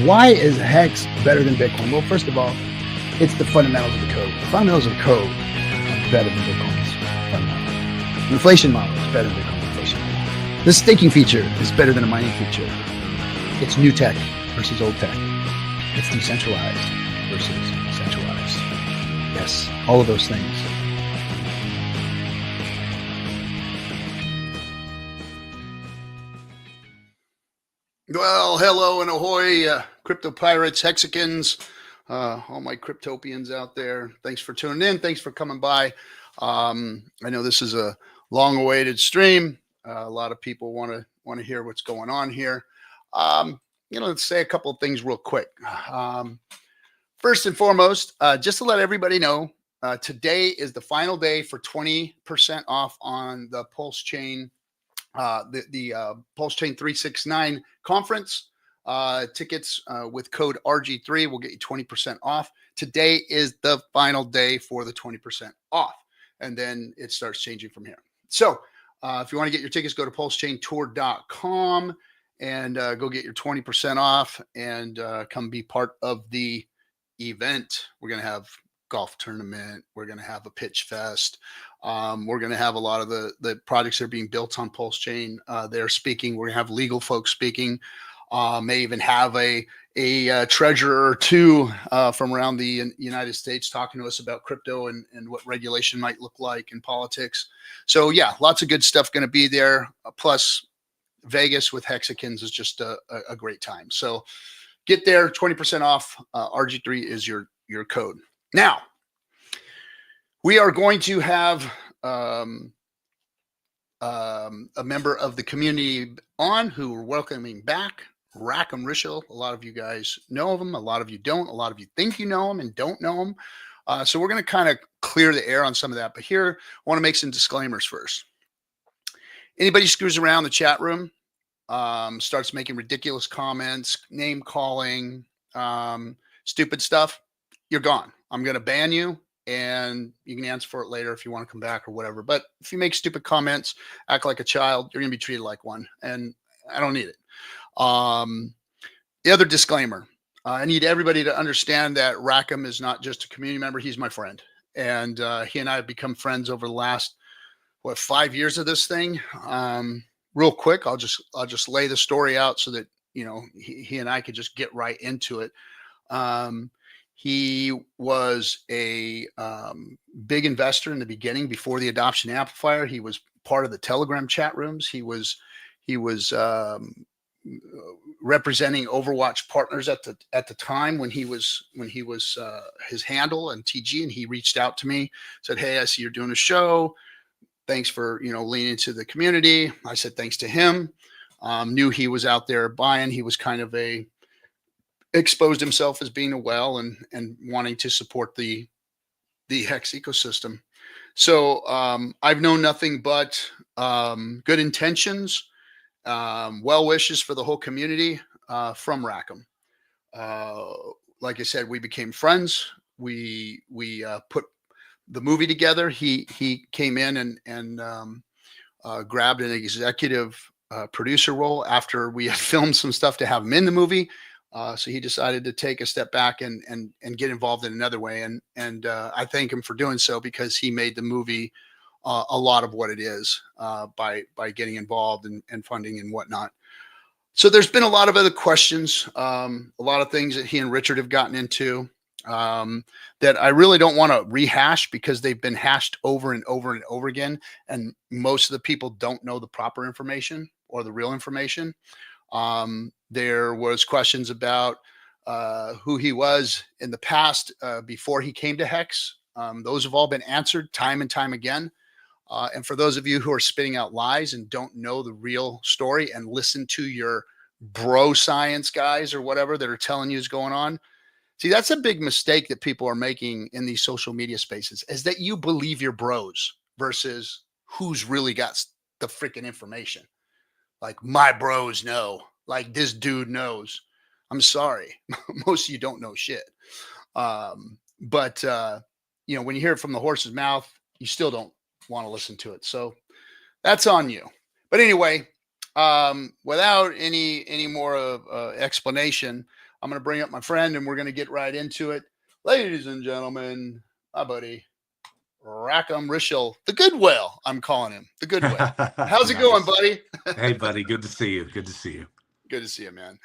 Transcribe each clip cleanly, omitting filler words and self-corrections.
Why is Hex better than Bitcoin? Well, first of all, it's the fundamentals of the code. The fundamentals of the code are better than Bitcoin's fundamentals. The inflation model is better than Bitcoin's inflation model. The staking feature is better than a mining feature. It's new tech versus old tech. It's decentralized versus centralized. Yes, all of those things. Well, hello and ahoy, crypto pirates, hexicans, all my cryptopians out there. Thanks for tuning in. Thanks for coming by. I know this is a long-awaited stream. A lot of people want to hear what's going on here. Let's say a couple of things real quick. First and foremost, just to let everybody know, today is the final day for 20% off on the Pulse Chain. The Pulse Chain 369 conference tickets with code RG3 will get you 20% off. Today is the final day for the 20% off, and then it starts changing from here. So if you want to get your tickets, go to pulsechaintour.com and go get your 20% off and come be part of the event. We're going to have golf tournament. We're going to have a pitch fest. We're going to have a lot of the projects that are being built on Pulse Chain. They're speaking. We're going to have legal folks speaking. May even have a treasurer or two from around the United States talking to us about crypto and what regulation might look like in politics. So yeah, lots of good stuff going to be there. Plus Vegas with Hexicans is just a great time. So get there, 20% off. RG3 is your code. Now, we are going to have a member of the community on who we're welcoming back, Rackham. A lot of you guys know of him. A lot of you don't. A lot of you think you know him and don't know him. So we're going to kind of clear the air on some of that. But here, I want to make some disclaimers first. Anybody screws around the chat room, starts making ridiculous comments, name calling, stupid stuff, you're gone. I'm going to ban you, and you can answer for it later if you want to come back or whatever. But if you make stupid comments, act like a child, you're going to be treated like one, and I don't need it. The other disclaimer, I need everybody to understand that Rackham is not just a community member. He's my friend, and he and I have become friends over the last, 5 years of this thing. Real quick, I'll just lay the story out so that, he and I could just get right into it. He was a big investor in the beginning before the adoption amplifier. He was part of the Telegram chat rooms. He was representing Overwatch Partners at the time when he was his handle and TG, and he reached out to me, said, "Hey, I see you're doing a show. Thanks for leaning into the community." I said thanks to him. Knew he was out there buying. He was kind of exposed himself as being a whale and wanting to support the Hex ecosystem. So I've known nothing but good intentions, well wishes for the whole community from Rackham. Like I said, we became friends. We put the movie together. He came in and grabbed an executive producer role after we had filmed some stuff to have him in the movie. So he decided to take a step back and get involved in another way. And I thank him for doing so, because he made the movie a lot of what it is by getting involved and funding and whatnot. So there's been a lot of other questions, a lot of things that he and Richard have gotten into that I really don't want to rehash, because they've been hashed over and over and over again. And most of the people don't know the proper information or the real information. There was questions about who he was in the past before he came to Hex. Those have all been answered time and time again. And for those of you who are spitting out lies and don't know the real story and listen to your bro science guys or whatever that are telling you is going on, see, that's a big mistake that people are making in these social media spaces, is that you believe your bros versus who's really got the freaking information. Like, my bros know, like this dude knows. I'm sorry. Most of you don't know shit. But when you hear it from the horse's mouth, you still don't want to listen to it. So that's on you. But anyway, without any more of explanation, I'm going to bring up my friend and we're going to get right into it. Ladies and gentlemen, my buddy, Rackham Rishel, the good whale, I'm calling him, the good whale. How's it going, buddy? Hey, buddy. Good to see you. Good to see you. Good to see you, man.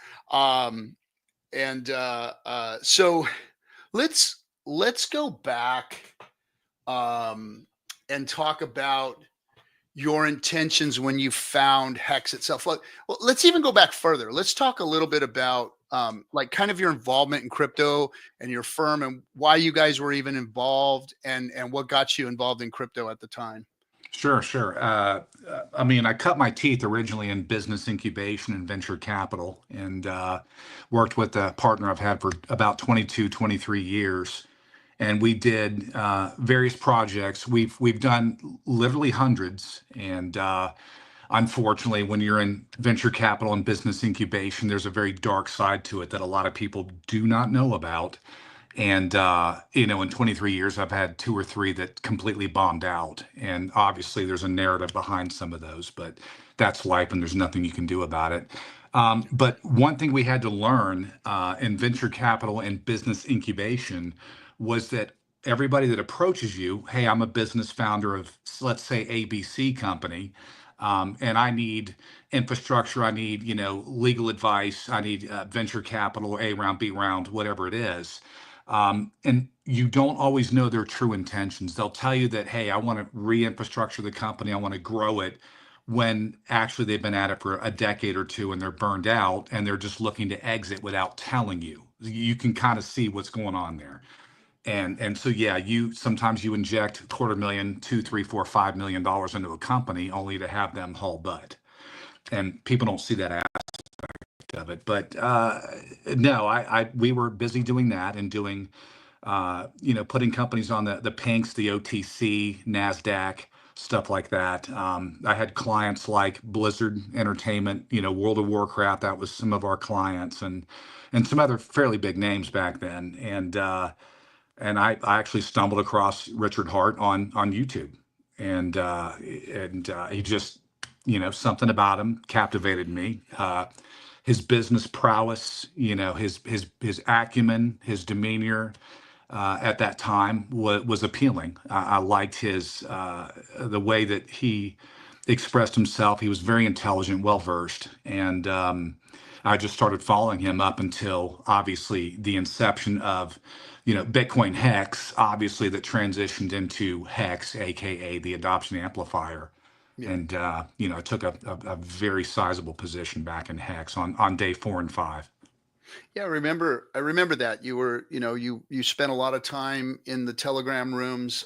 So let's go back and talk about your intentions when you found Hex itself. Well, let's even go back further. Let's talk a little bit about like kind of your involvement in crypto and your firm and why you guys were even involved and what got you involved in crypto at the time. Sure. I mean, I cut my teeth originally in business incubation and venture capital, and worked with a partner I've had for about 22, 23 years. And we did various projects. We've done literally hundreds. And unfortunately, when you're in venture capital and business incubation, there's a very dark side to it that a lot of people do not know about. And, in 23 years, I've had 2 or 3 that completely bombed out. And obviously, there's a narrative behind some of those, but that's life and there's nothing you can do about it. But one thing we had to learn in venture capital and business incubation was that everybody that approaches you, hey, I'm a business founder of, let's say, ABC company, and I need infrastructure, I need, legal advice, I need venture capital, A round, B round, whatever it is. And you don't always know their true intentions. They'll tell you that, hey, I want to re-infrastructure the company, I want to grow it, when actually they've been at it for a decade or two and they're burned out and they're just looking to exit without telling you. You can kind of see what's going on there. And so yeah, you sometimes you inject $250,000, $2, 3, 4, $5 million into a company only to have them haul butt. And people don't see that of it. But no, we were busy doing that and doing, putting companies on the pinks, the OTC, NASDAQ, stuff like that. I had clients like Blizzard Entertainment, World of Warcraft. That was some of our clients, and some other fairly big names back then. And I actually stumbled across Richard Hart on YouTube, and he just, something about him captivated me. His business prowess, his acumen, his demeanor at that time was appealing. I liked the way that he expressed himself. He was very intelligent, well versed, and I just started following him up until obviously the inception of, Bitcoin Hex, obviously that transitioned into Hex, aka the adoption amplifier. Yeah. And I took a very sizable position back in Hex on day 4 and 5. Yeah, I remember that you were, you spent a lot of time in the Telegram rooms.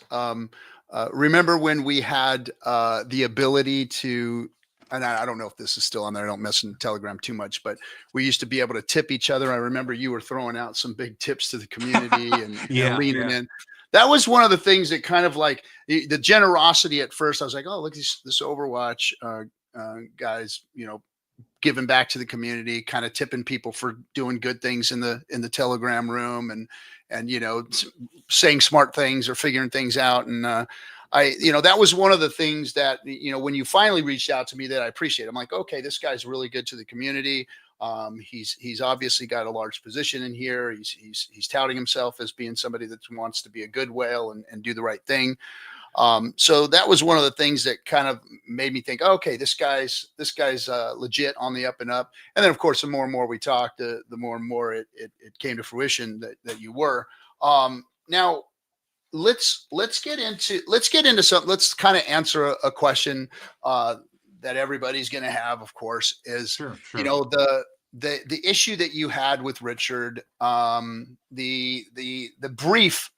Remember when we had the ability to, and I don't know if this is still on there. I don't mess in Telegram too much, but we used to be able to tip each other. I remember you were throwing out some big tips to the community and leaning in. That was one of the things that kind of like the generosity at first. I was like, oh, look, this Overwatch guys, giving back to the community, kind of tipping people for doing good things in the Telegram room and saying smart things or figuring things out. And that was one of the things that, when you finally reached out to me, that I appreciate. I'm like, okay, this guy's really good to the community. He's obviously got a large position in here. He's touting himself as being somebody that wants to be a good whale and do the right thing. So that was one of the things that kind of made me think, okay, this guy's legit on the up and up. And then of course, the more and more we talked, the more and more it came to fruition that you were. Now let's get into something. Let's kind of answer a question that everybody's going to have, of course, is, Sure. The issue that you had with Richard, the brief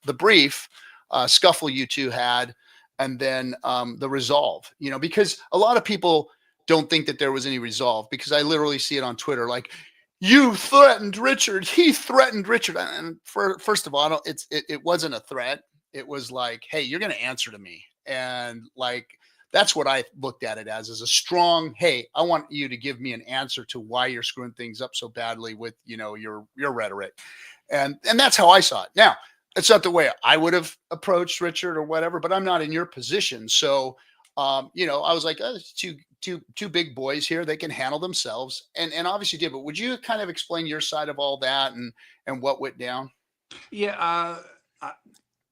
scuffle you two had, and then the resolve, because a lot of people don't think that there was any resolve, because I literally see it on Twitter, like, you threatened Richard, he threatened Richard. And first of all, it wasn't a threat. It was like, hey, you're going to answer to me. And like, that's what I looked at it as a strong, hey, I want you to give me an answer to why you're screwing things up so badly with, your rhetoric. And that's how I saw it. Now, it's not the way I would have approached Richard or whatever, but I'm not in your position. So, I was like, oh, two big boys here. They can handle themselves, and obviously did. But would you kind of explain your side of all that and what went down? Yeah. I,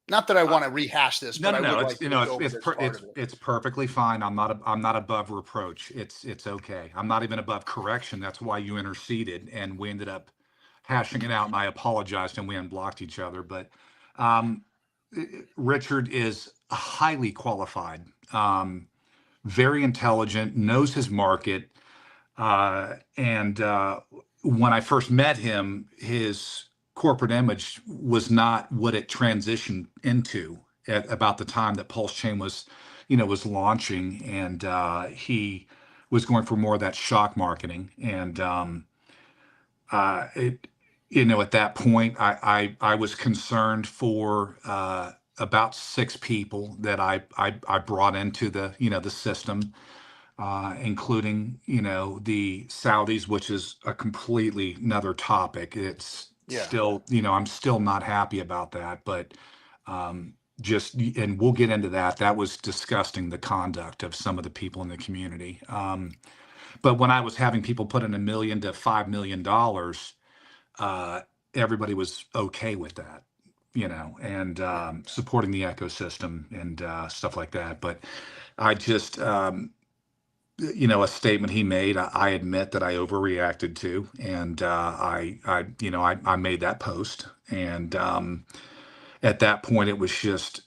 Not that I I, want to rehash this, no, but no, I would no. like It's you to go over this part of it. it's perfectly fine. I'm not above reproach. It's okay. I'm not even above correction. That's why you interceded, and we ended up hashing it out. And I apologized, and we unblocked each other. But um, Richard is highly qualified, very intelligent, knows his market. And when I first met him, his corporate image was not what it transitioned into at about the time that Pulse Chain was, was launching, and he was going for more of that shock marketing. And it, at that point, I was concerned for about 6 people that I brought into the system, including, the Saudis, which is a completely another topic. It's Yeah. still, I'm still not happy about that, but just, and we'll get into that. That was disgusting, the conduct of some of the people in the community. But when I was having people put in $1 million to $5 million, uh, everybody was okay with that, and Yeah. supporting the ecosystem and stuff like that. But I just, a statement he made, I admit that I overreacted to, and I made that post, and at that point, it was just,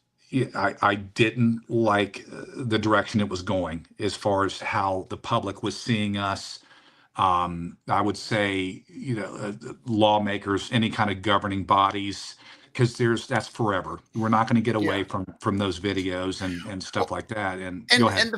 I didn't like the direction it was going as far as how the public was seeing us. I would say, lawmakers, any kind of governing bodies, because that's forever. We're not going to get away Yeah. from those videos and stuff Well, like that. And and go ahead.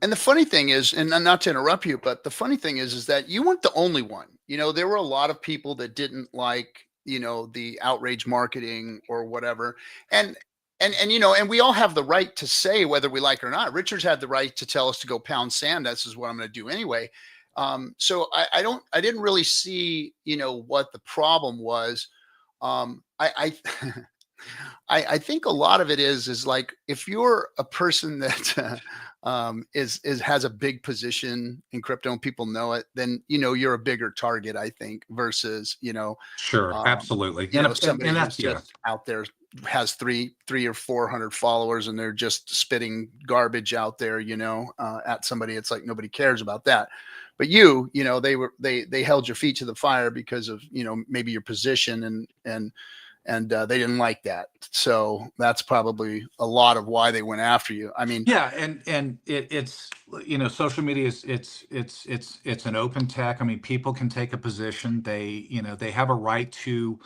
and the funny thing is, and not to interrupt you, but the funny thing is that you weren't the only one. There were a lot of people that didn't like, the outrage marketing or whatever. And and we all have the right to say whether we like it or not. Richard's had the right to tell us to go pound sand. This is what I'm going to do anyway. So I didn't really see, what the problem was. I I think a lot of it is like if you're a person that is has a big position in crypto and people know it, then you're a bigger target. I think versus Sure, absolutely. And somebody who's that's, yeah, just out there has three or 400 followers and they're just spitting garbage out there, at somebody. It's like nobody cares about that. But they held your feet to the fire because of maybe your position and they didn't like that. So that's probably a lot of why they went after you. I mean, yeah, and it's, social media is, it's an open tech. I mean, people can take a position. They have a right to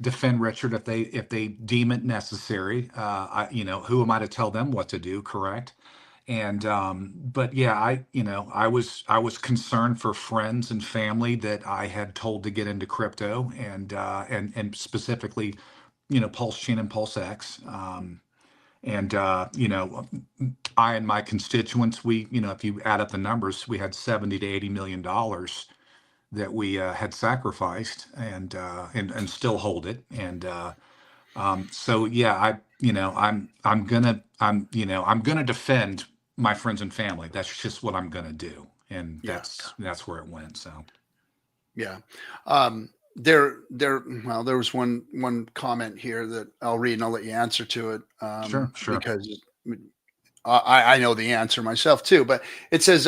defend Richard if they deem it necessary. Who am I to tell them what to do? Correct. And but yeah, I was concerned for friends and family that I had told to get into crypto, and specifically, Pulse Chain and Pulse X. And I and my constituents, if you add up the numbers, we had 70 to $80 million that we had sacrificed, and still hold it. And so yeah, I'm gonna defend my friends and family. That's just what I'm gonna do, and yeah, that's where it went. So yeah. There was one comment here that I'll read and I'll let you answer to it. sure. Because I know the answer myself too, but it says,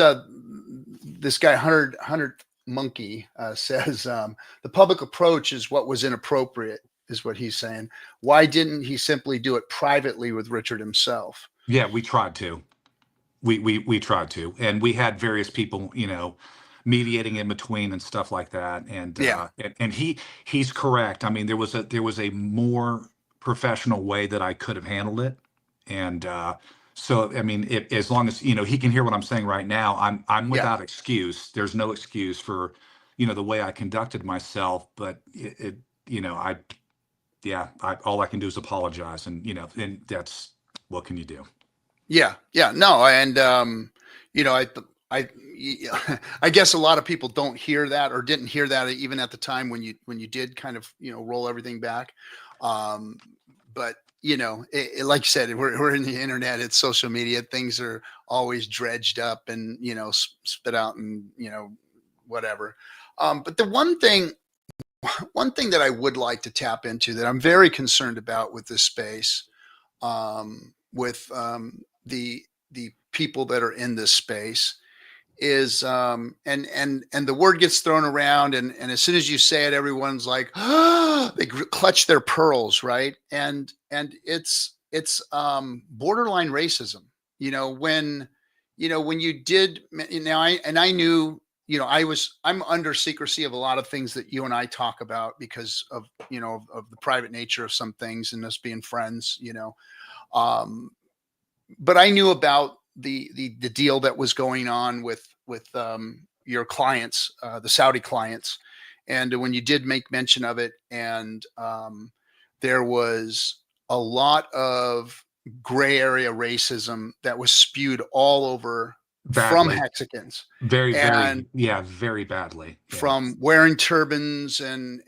this guy, 100 Monkey, says, the public approach is what was inappropriate, is what he's saying. Why didn't he simply do it privately with Richard himself? Yeah, we tried to. We tried to, and we had various people, mediating in between and stuff like that. And Yeah, he's correct. I mean, there was a more professional way that I could have handled it. And so I mean, as long as he can hear what I'm saying right now, I'm yeah, without excuse. There's no excuse for the way I conducted myself. But I, yeah, all I can do is apologize, and that's, what can you do? yeah. No, and I I guess a lot of people don't hear that or didn't hear that even at the time when you did kind of roll everything back. Um, but like you said, we're in the internet, it's social media, things are always dredged up and, spit out and, whatever. But the one thing that I would like to tap into that I'm very concerned about with this space, with the people that are in this space is and the word gets thrown around, and as soon as you say it, everyone's like, oh, they clutch their pearls, right? And it's borderline racism. When you did, I knew, I'm under secrecy of a lot of things that you and I talk about because of of the private nature of some things and us being friends, um but I knew about the deal that was going on with your clients, the Saudi clients, and when you did make mention of it, and there was a lot of gray area racism that was spewed all over from Badly. Hexicans, Very, and very, yeah, very badly. Yeah. from wearing turbans and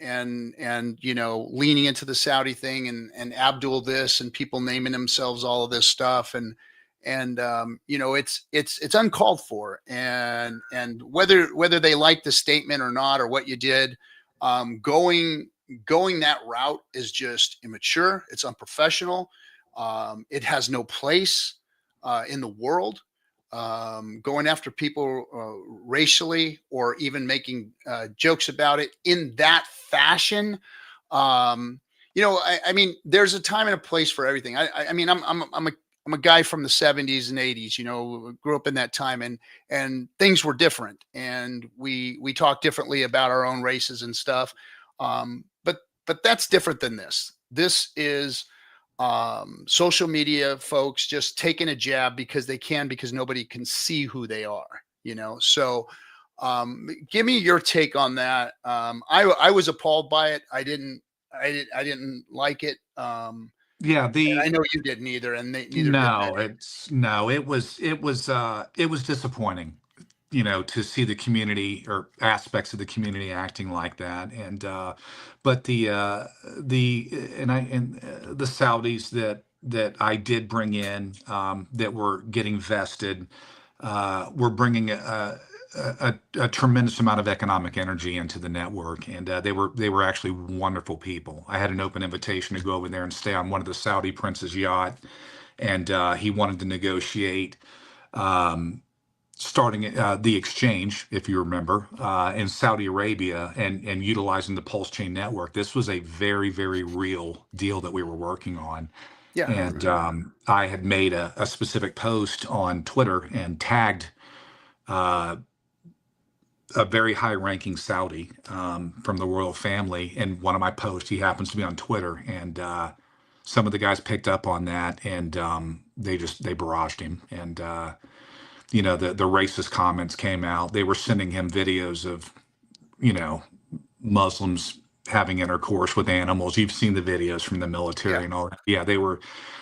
leaning into the Saudi thing and Abdul this and people naming themselves all of this stuff and it's uncalled for, and whether they like the statement or not or what you did, going that route is just immature, it's unprofessional, it has no place in the world. Going after people racially or even making jokes about it in that fashion. I mean, there's a time and a place for everything. I mean, I'm a guy from the 70s and 80s, grew up in that time, and things were different, and we talk differently about our own races and stuff. But that's different than this. This is social media folks just taking a jab because they can, because nobody can see who they are, So give me your take on that. I was appalled by it. I didn't like it. Yeah, And I the know you didn't either, and neither did no, they. it was disappointing, to see the community or aspects of the community acting like that. And but the and the Saudis that I did bring in, that were getting vested, were bringing a tremendous amount of economic energy into the network, and they were actually wonderful people. I had an open invitation to go over there and stay on one of the Saudi prince's yacht, and he wanted to negotiate, um, starting the exchange, if you remember, in Saudi Arabia, and utilizing the Pulse Chain network. This was a very, very real deal that we were working on. Yeah, I And remember. I had made a specific post on Twitter and tagged uh, a very high ranking Saudi, from the royal family in one of my posts. He happens to be on Twitter. And some of the guys picked up on that, and they barraged him. And the racist comments came out. They were sending him videos of, you know, Muslims having intercourse with animals. You've seen the videos from the Yeah, military and all that. Yeah, they were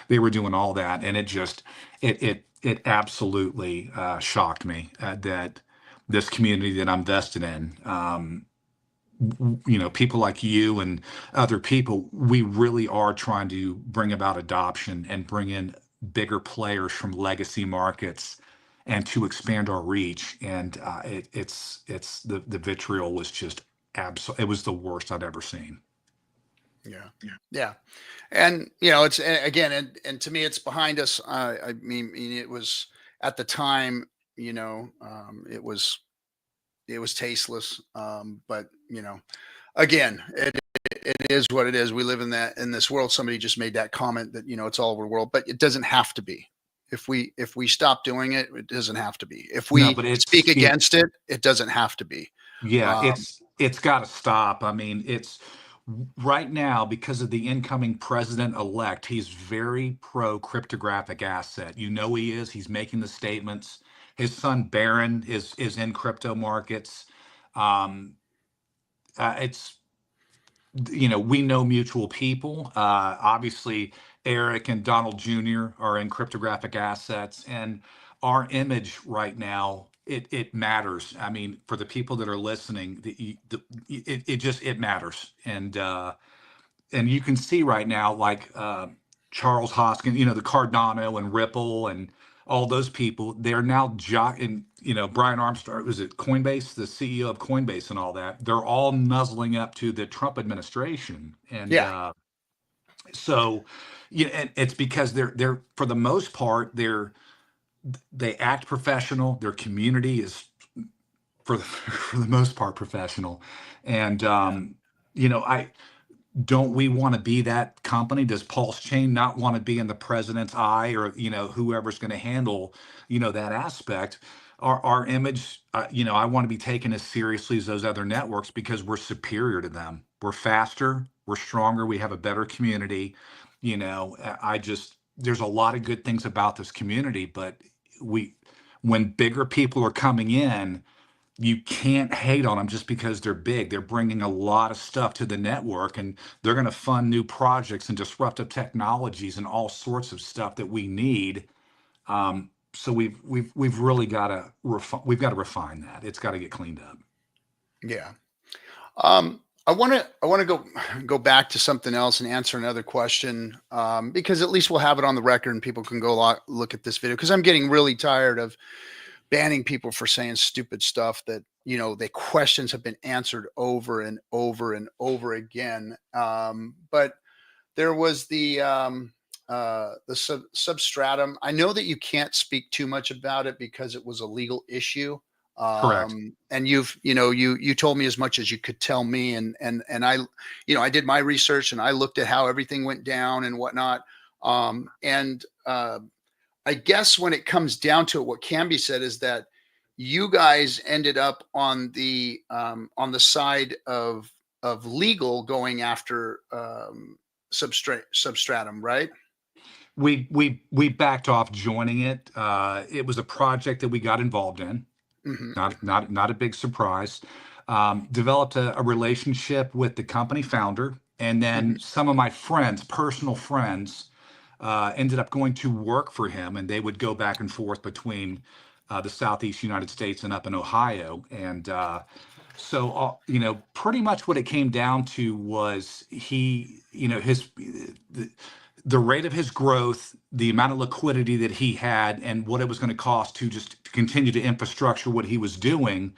doing all that, and it absolutely shocked me, that this community that I'm vested in, people like you and other people, we really are trying to bring about adoption and bring in bigger players from legacy markets, and to expand our reach. And it's the vitriol was just absolute. It was the worst I'd ever seen. yeah, yeah. And it's again, and to me, it's behind us. I mean, it was at the time, it was tasteless. But again, it is what it is. We live in this world. Somebody just made that comment that it's all over the world, but it doesn't have to be. If we stop doing it, it doesn't have to be. If No, we but speak against it, it doesn't have to be. yeah, Um, it's got to stop. I mean, it's right now, because of the incoming president elect. He's very pro cryptographic asset. He is. He's making the statements. His son Barron is in crypto markets. Um, it's we know mutual people. Obviously, Eric and Donald Jr. are in cryptographic assets, and our image right now, it matters. I mean, for the people that are listening, it matters. And and you can see right now, like Charles Hoskin, the Cardano and Ripple and all those people, they're now and Brian Armstrong, was it Coinbase, the CEO of Coinbase and all that, they're all nuzzling up to the Trump administration. And Yeah. so, and it's because they're for the most part, they act professional. Their community is for the most part professional. And I don't we want to be that company? Does Pulse Chain not want to be in the president's eye, or whoever's going to handle that aspect? Our image, I want to be taken as seriously as those other networks because we're superior to them. We're faster, we're stronger, we have a better community. There's a lot of good things about this community, but when bigger people are coming in, you can't hate on them just because they're big. They're bringing a lot of stuff to the network, and they're going to fund new projects and disruptive technologies and all sorts of stuff that we need. So we've really got to refine that. It's got to get cleaned up. Yeah. I want to go back to something else and answer another question, because at least we'll have it on the record and people can go look at this video, because I'm getting really tired of banning people for saying stupid stuff that, the questions have been answered over and over and over again. But there was the Substratum. I know that you can't speak too much about it because it was a legal issue. Correct. And you told me as much as you could tell me. And I, I did my research and I looked at how everything went down and whatnot. I guess when it comes down to it, what can be said is that you guys ended up on the side of legal, going after Substratum, right? We backed off joining it. It was a project that we got involved in. Mm-hmm. Not a big surprise. Developed a relationship with the company founder, and then some of my friends, personal friends, ended up going to work for him, and they would go back and forth between the Southeast United States and up in Ohio. And so, pretty much what it came down to was the rate of his growth, the amount of liquidity that he had, and what it was going to cost to just continue to infrastructure what he was doing.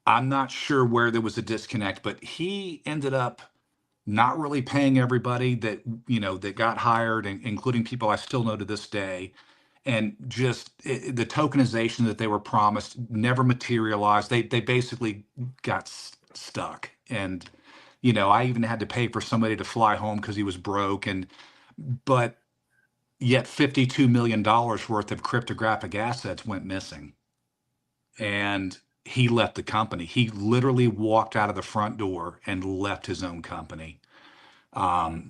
I'm not sure where there was a disconnect, but he ended up not really paying everybody that got hired, including people I still know to this day. And just the tokenization that they were promised never materialized. They basically got stuck. And, I even had to pay for somebody to fly home because he was broke. But yet $52 million worth of cryptographic assets went missing. And he left the company. He literally walked out of the front door and left his own company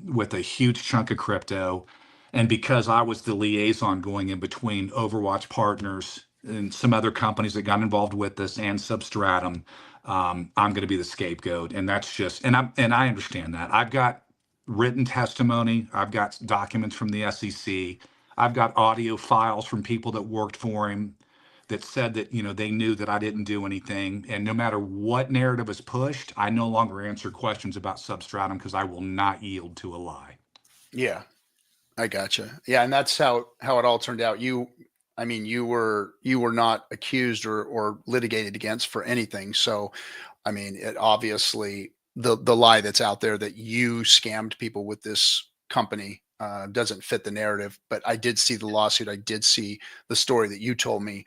with a huge chunk of crypto. And because I was the liaison going in between Overwatch Partners and some other companies that got involved with this and Substratum, I'm going to be the scapegoat. And that's just, and I understand that. I've got written testimony. I've got documents from the SEC. I've got audio files from people that worked for him that said that, they knew that I didn't do anything. And no matter what narrative is pushed, I no longer answer questions about Substratum because I will not yield to a lie. Yeah, I gotcha. Yeah. And that's how it all turned out. You were not accused or litigated against for anything. So, it obviously, the lie that's out there that you scammed people with this company doesn't fit the narrative. But I did see the lawsuit. I did see the story that you told me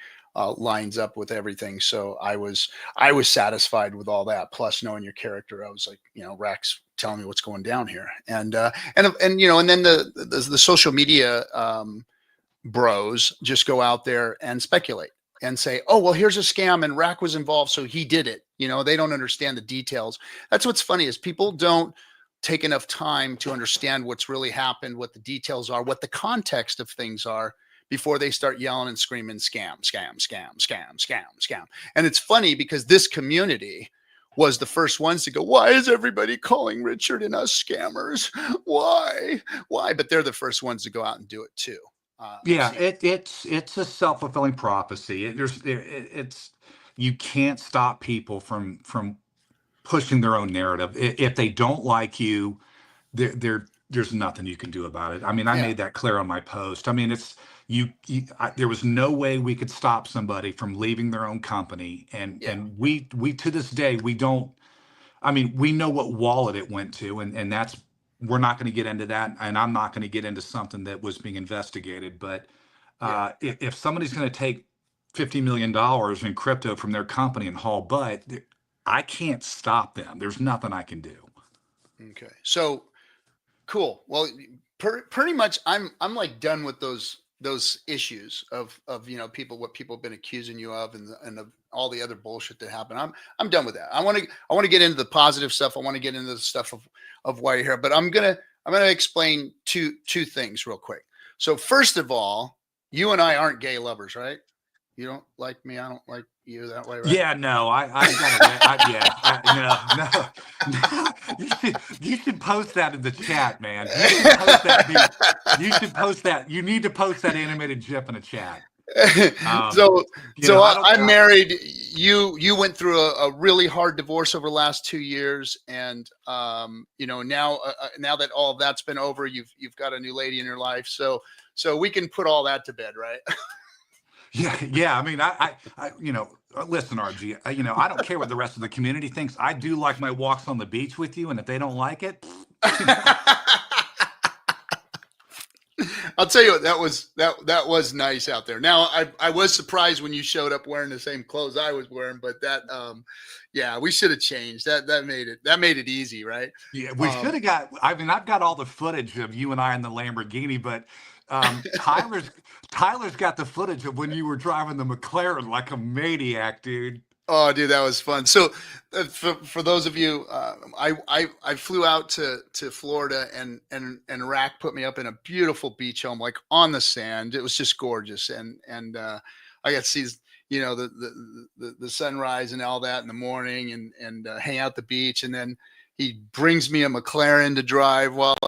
lines up with everything. So I was satisfied with all that. Plus, knowing your character, I was like, Rack's telling me what's going down here. And then the social media bros just go out there and speculate and say, oh, well, here's a scam and Rack was involved, so he did it. They don't understand the details. That's what's funny, is people don't take enough time to understand what's really happened, what the details are, what the context of things are, before they start yelling and screaming scam, scam, scam, scam, scam, scam. And it's funny because this community was the first ones to go, why is everybody calling Richard and us scammers? Why? But they're the first ones to go out and do it too. Yeah, it's a self-fulfilling prophecy. You can't stop people from pushing their own narrative. If they don't like you, there's nothing you can do about it. I mean, I Yeah. made that clear on my post. I mean, it's there was no way we could stop somebody from leaving their own company, Yeah. and we to this day we don't. I mean, we know what wallet it went to, and that's, we're not going to get into that, and I'm not going to get into something that was being investigated. But Yeah. if somebody's going to take $50 million in crypto from their company and haul butt, I can't stop them. There's nothing I can do. Okay. So cool. Well, pretty much, I'm like done with those issues of people, what people have been accusing you of, and of all the other bullshit that happened. I'm done with that. I want to get into the positive stuff. I want to get into the stuff of why you're here. But I'm gonna explain two things real quick. So first of all, you and I aren't gay lovers, right? You don't like me. I don't like you that way, right? Yeah, no, I got it. Yeah, no. You should post that in the chat, man. You should post that. You should post that. You need to post that animated GIF in a chat. So I'm I married. You went through a really hard divorce over the last 2 years, and now that all of that's been over, you've got a new lady in your life. So we can put all that to bed, right? Yeah. I mean, listen, RG. I don't care what the rest of the community thinks. I do like my walks on the beach with you, and if they don't like it, I'll tell you what, that was nice out there. Now I was surprised when you showed up wearing the same clothes I was wearing, but that yeah, we should have changed. That made it easy, right? Yeah, we should have got. I mean, I've got all the footage of you and I in the Lamborghini, but Tyler's got the footage of when you were driving the McLaren like a maniac, dude. Oh, dude, that was fun. So, for those of you, I flew out to Florida, and Rack put me up in a beautiful beach home, like on the sand. It was just gorgeous, and I got to see the sunrise and all that in the morning, and hang out at the beach, and then he brings me a McLaren to drive while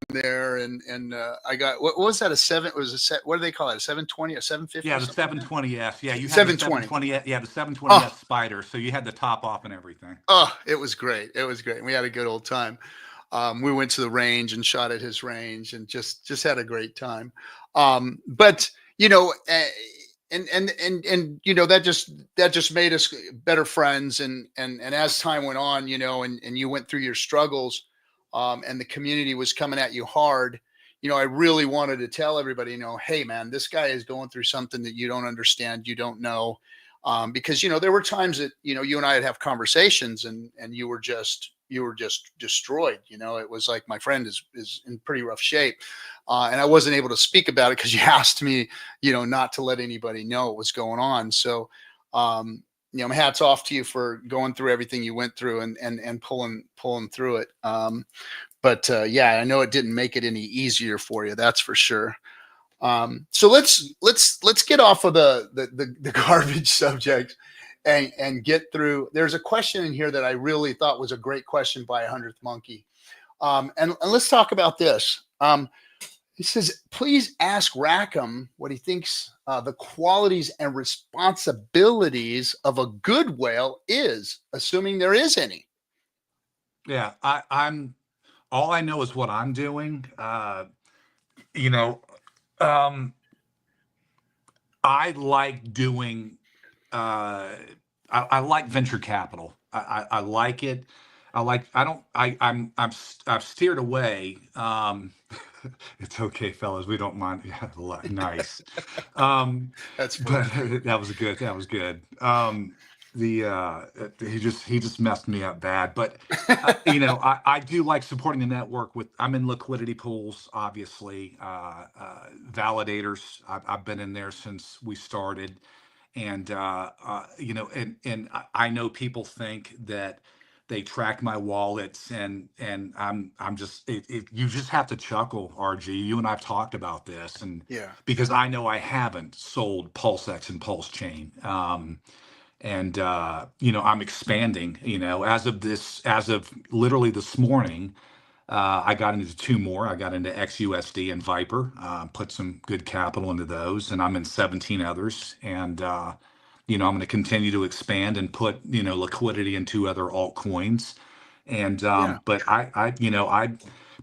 there, and I got, what was that, a seven, it was a set, what do they call it, a 720, a 750? Yeah, the 720S. Yeah, you had 720. the 720. Yeah, the 720S Spider. So you had the top off and everything. Oh, it was great. It was great. We had a good old time. We went to the range and shot at his range, and just had a great time. But that just made us better friends. And as time went on, and you went through your struggles, and the community was coming at you hard, I really wanted to tell everybody, hey man, this guy is going through something that you don't understand, you don't know. Because, there were times that, you and I would have conversations, and you were just destroyed. It was like, my friend is in pretty rough shape. And I wasn't able to speak about it because you asked me, not to let anybody know what was going on. So, my hats off to you for going through everything you went through, and pulling through it. But yeah, I know it didn't make it any easier for you. That's for sure. So let's get off of the garbage subject and get through. There's a question in here that I really thought was a great question by 100th Monkey. And let's talk about this. He says, please ask Rackham what he thinks the qualities and responsibilities of a good whale is, assuming there is any. Yeah, I'm all I know is what I'm doing. I like doing. I like venture capital. I like it. I've steered away. It's okay, fellas. We don't mind. Yeah, nice. That's funny. But that was good. That was good. He just messed me up bad. But I do like supporting the network with. I'm in liquidity pools, obviously. Validators. I've been in there since we started, and and I know people think that they track my wallets, and I'm just you just have to chuckle, RG. You and I've talked about this, and Yeah. because I know I haven't sold PulseX and Pulse Chain. And I'm expanding. As of literally this morning, I got into two more. I got into XUSD and Viper, put some good capital into those, and I'm in 17 others. And I'm going to continue to expand and put liquidity into other altcoins. And Yeah. but I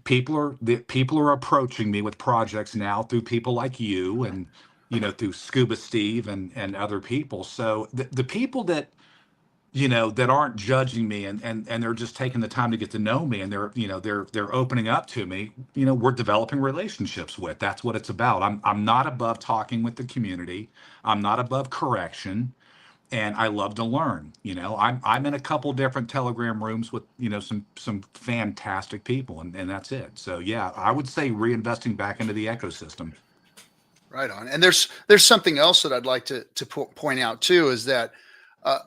people are approaching me with projects now through people like you and, through Scuba Steve and other people. So the people that, that aren't judging me and they're just taking the time to get to know me and they're opening up to me, we're developing relationships with. That's what it's about. I'm not above talking with the community. I'm not above correction. And I love to learn. I'm in a couple different Telegram rooms with, some fantastic people, and that's it. So yeah, I would say reinvesting back into the ecosystem. Right on. And there's something else that I'd like to point out too, is that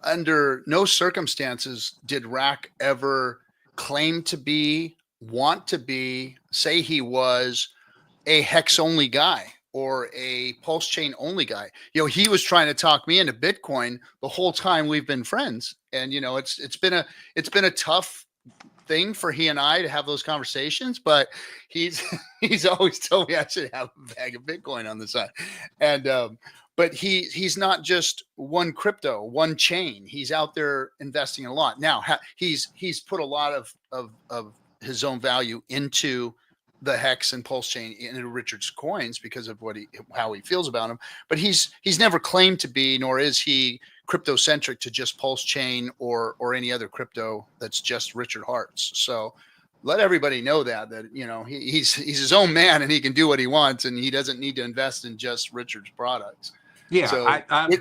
under no circumstances did Rack ever claim to be, want to be, say he was a hex only guy or a pulse chain only guy. He was trying to talk me into Bitcoin the whole time we've been friends. And it's been a tough thing for he and I to have those conversations, but he's always told me I should have a bag of Bitcoin on the side. And but he's not just one crypto, one chain. He's out there investing a lot. Now he's put a lot of his own value into the hex and pulse chain into Richard's coins because of how he feels about them. But he's never claimed to be, nor is he crypto centric to just pulse chain or any other crypto that's just Richard Hart's. So let everybody know that he's his own man and he can do what he wants and he doesn't need to invest in just Richard's products. Yeah, So I'm in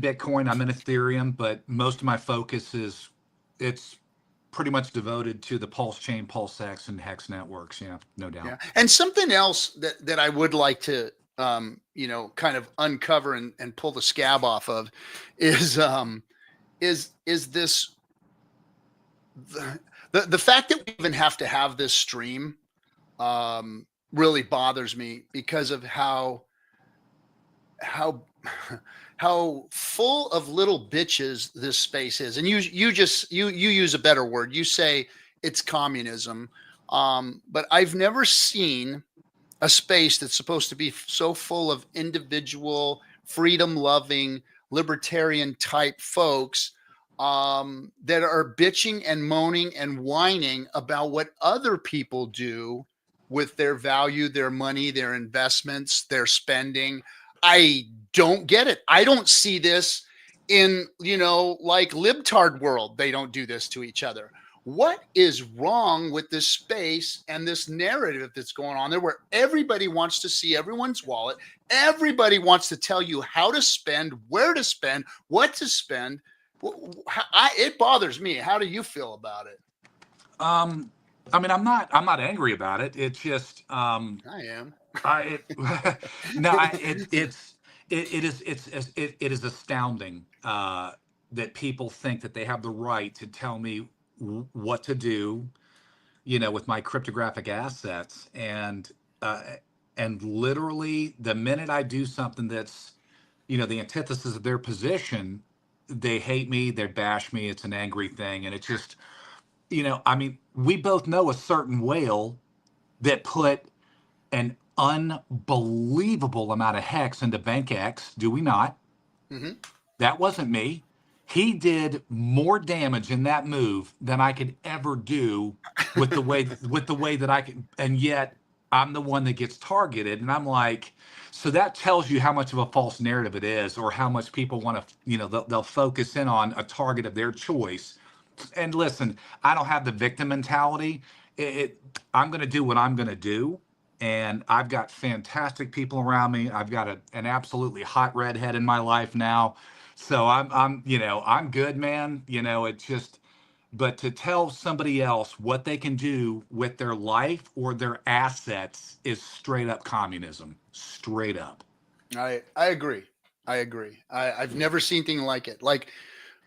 Bitcoin, I'm in Ethereum, but most of my focus it's pretty much devoted to the Pulse Chain, Pulse X, and Hex networks. Yeah, no doubt. Yeah. And something else that I would like to, kind of uncover and pull the scab off of is this, the fact that we even have to have this stream, really bothers me because of how full of little bitches this space is. And you use a better word. You say it's communism. But I've never seen a space that's supposed to be so full of individual, freedom loving, libertarian type folks, that are bitching and moaning and whining about what other people do with their value, their money, their investments, their spending. I don't get it. I don't see this in, like libtard world. They don't do this to each other. What is wrong with this space and this narrative that's going on there where everybody wants to see everyone's wallet? Everybody wants to tell you how to spend, where to spend, what to spend. It bothers me. How do you feel about it? I mean, I'm not angry about it. It's just, I am. It is astounding that people think that they have the right to tell me what to do, with my cryptographic assets, and literally the minute I do something that's, the antithesis of their position, they hate me, they bash me. It's an angry thing, and it's just, I mean, we both know a certain whale that put an unbelievable amount of hex into Bank X, do we not? Mm-hmm. That wasn't me. He did more damage in that move than I could ever do with the way that I could, and yet I'm the one that gets targeted. And I'm like, so that tells you how much of a false narrative it is, or how much people want to, they'll focus in on a target of their choice. And listen, I don't have the victim mentality. I'm going to do what I'm going to do. And I've got fantastic people around me. I've got an absolutely hot redhead in my life now. So I'm good, man. It's just, but to tell somebody else what they can do with their life or their assets is straight up communism. Straight up. I agree. I've never seen anything like it. Like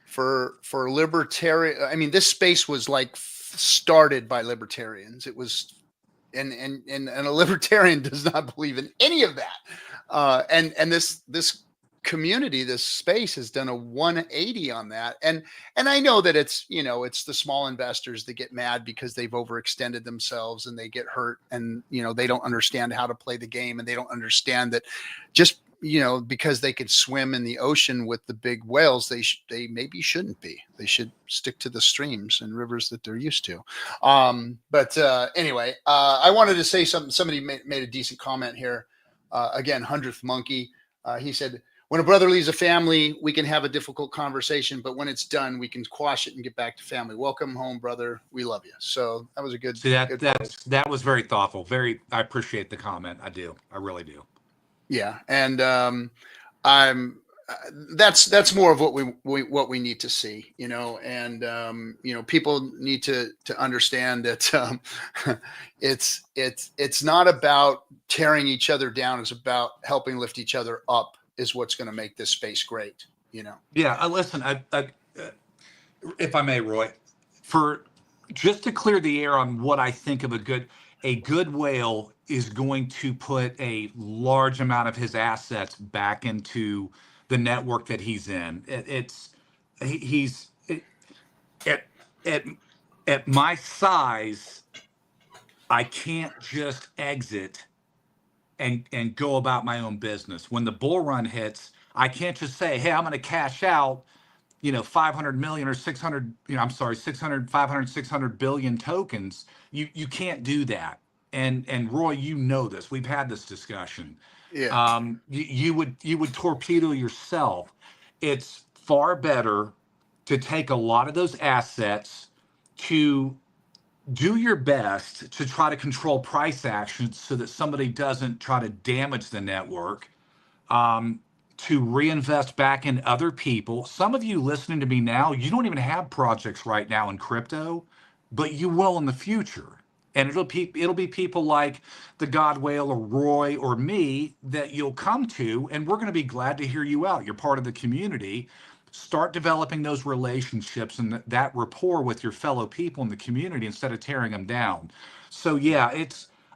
for libertarian, I mean, this space was like started by libertarians. It was, and a libertarian does not believe in any of that. And this community, this space has done a 180 on that. And I know that it's, it's the small investors that get mad because they've overextended themselves and they get hurt, and, they don't understand how to play the game, and they don't understand that just, because they could swim in the ocean with the big whales, they maybe shouldn't be. They should stick to the streams and rivers that they're used to. But anyway, I wanted to say something. Somebody made a decent comment here. Again, 100th Monkey. He said, when a brother leaves a family, we can have a difficult conversation, but when it's done, we can quash it and get back to family. Welcome home, brother. We love you. So that was a good. See, that was very thoughtful. I appreciate the comment. I do. I really do. Yeah, and that's more of what we need to see, and people need to understand that it's not about tearing each other down. It's about helping lift each other up is what's going to make this space great. Yeah, listen, if I may, Roy, just to clear the air on what I think of a good whale is going to put a large amount of his assets back into the network that he's in. At my size, I can't just exit and go about my own business. When the bull run hits, I can't just say, hey, I'm going to cash out 500 million or 600, I'm sorry, 600, 500, 600 billion tokens. You can't do that. And Roy, you know this. We've had this discussion. Yeah. You would torpedo yourself. It's far better to take a lot of those assets, to do your best to try to control price actions so that somebody doesn't try to damage the network, to reinvest back in other people. Some of you listening to me now, you don't even have projects right now in crypto, but you will in the future. And it'll be people like the God Whale or Roy or me that you'll come to, and we're going to be glad to hear you out. You're part of the community. Start developing those relationships and that rapport with your fellow people in the community instead of tearing them down. So yeah,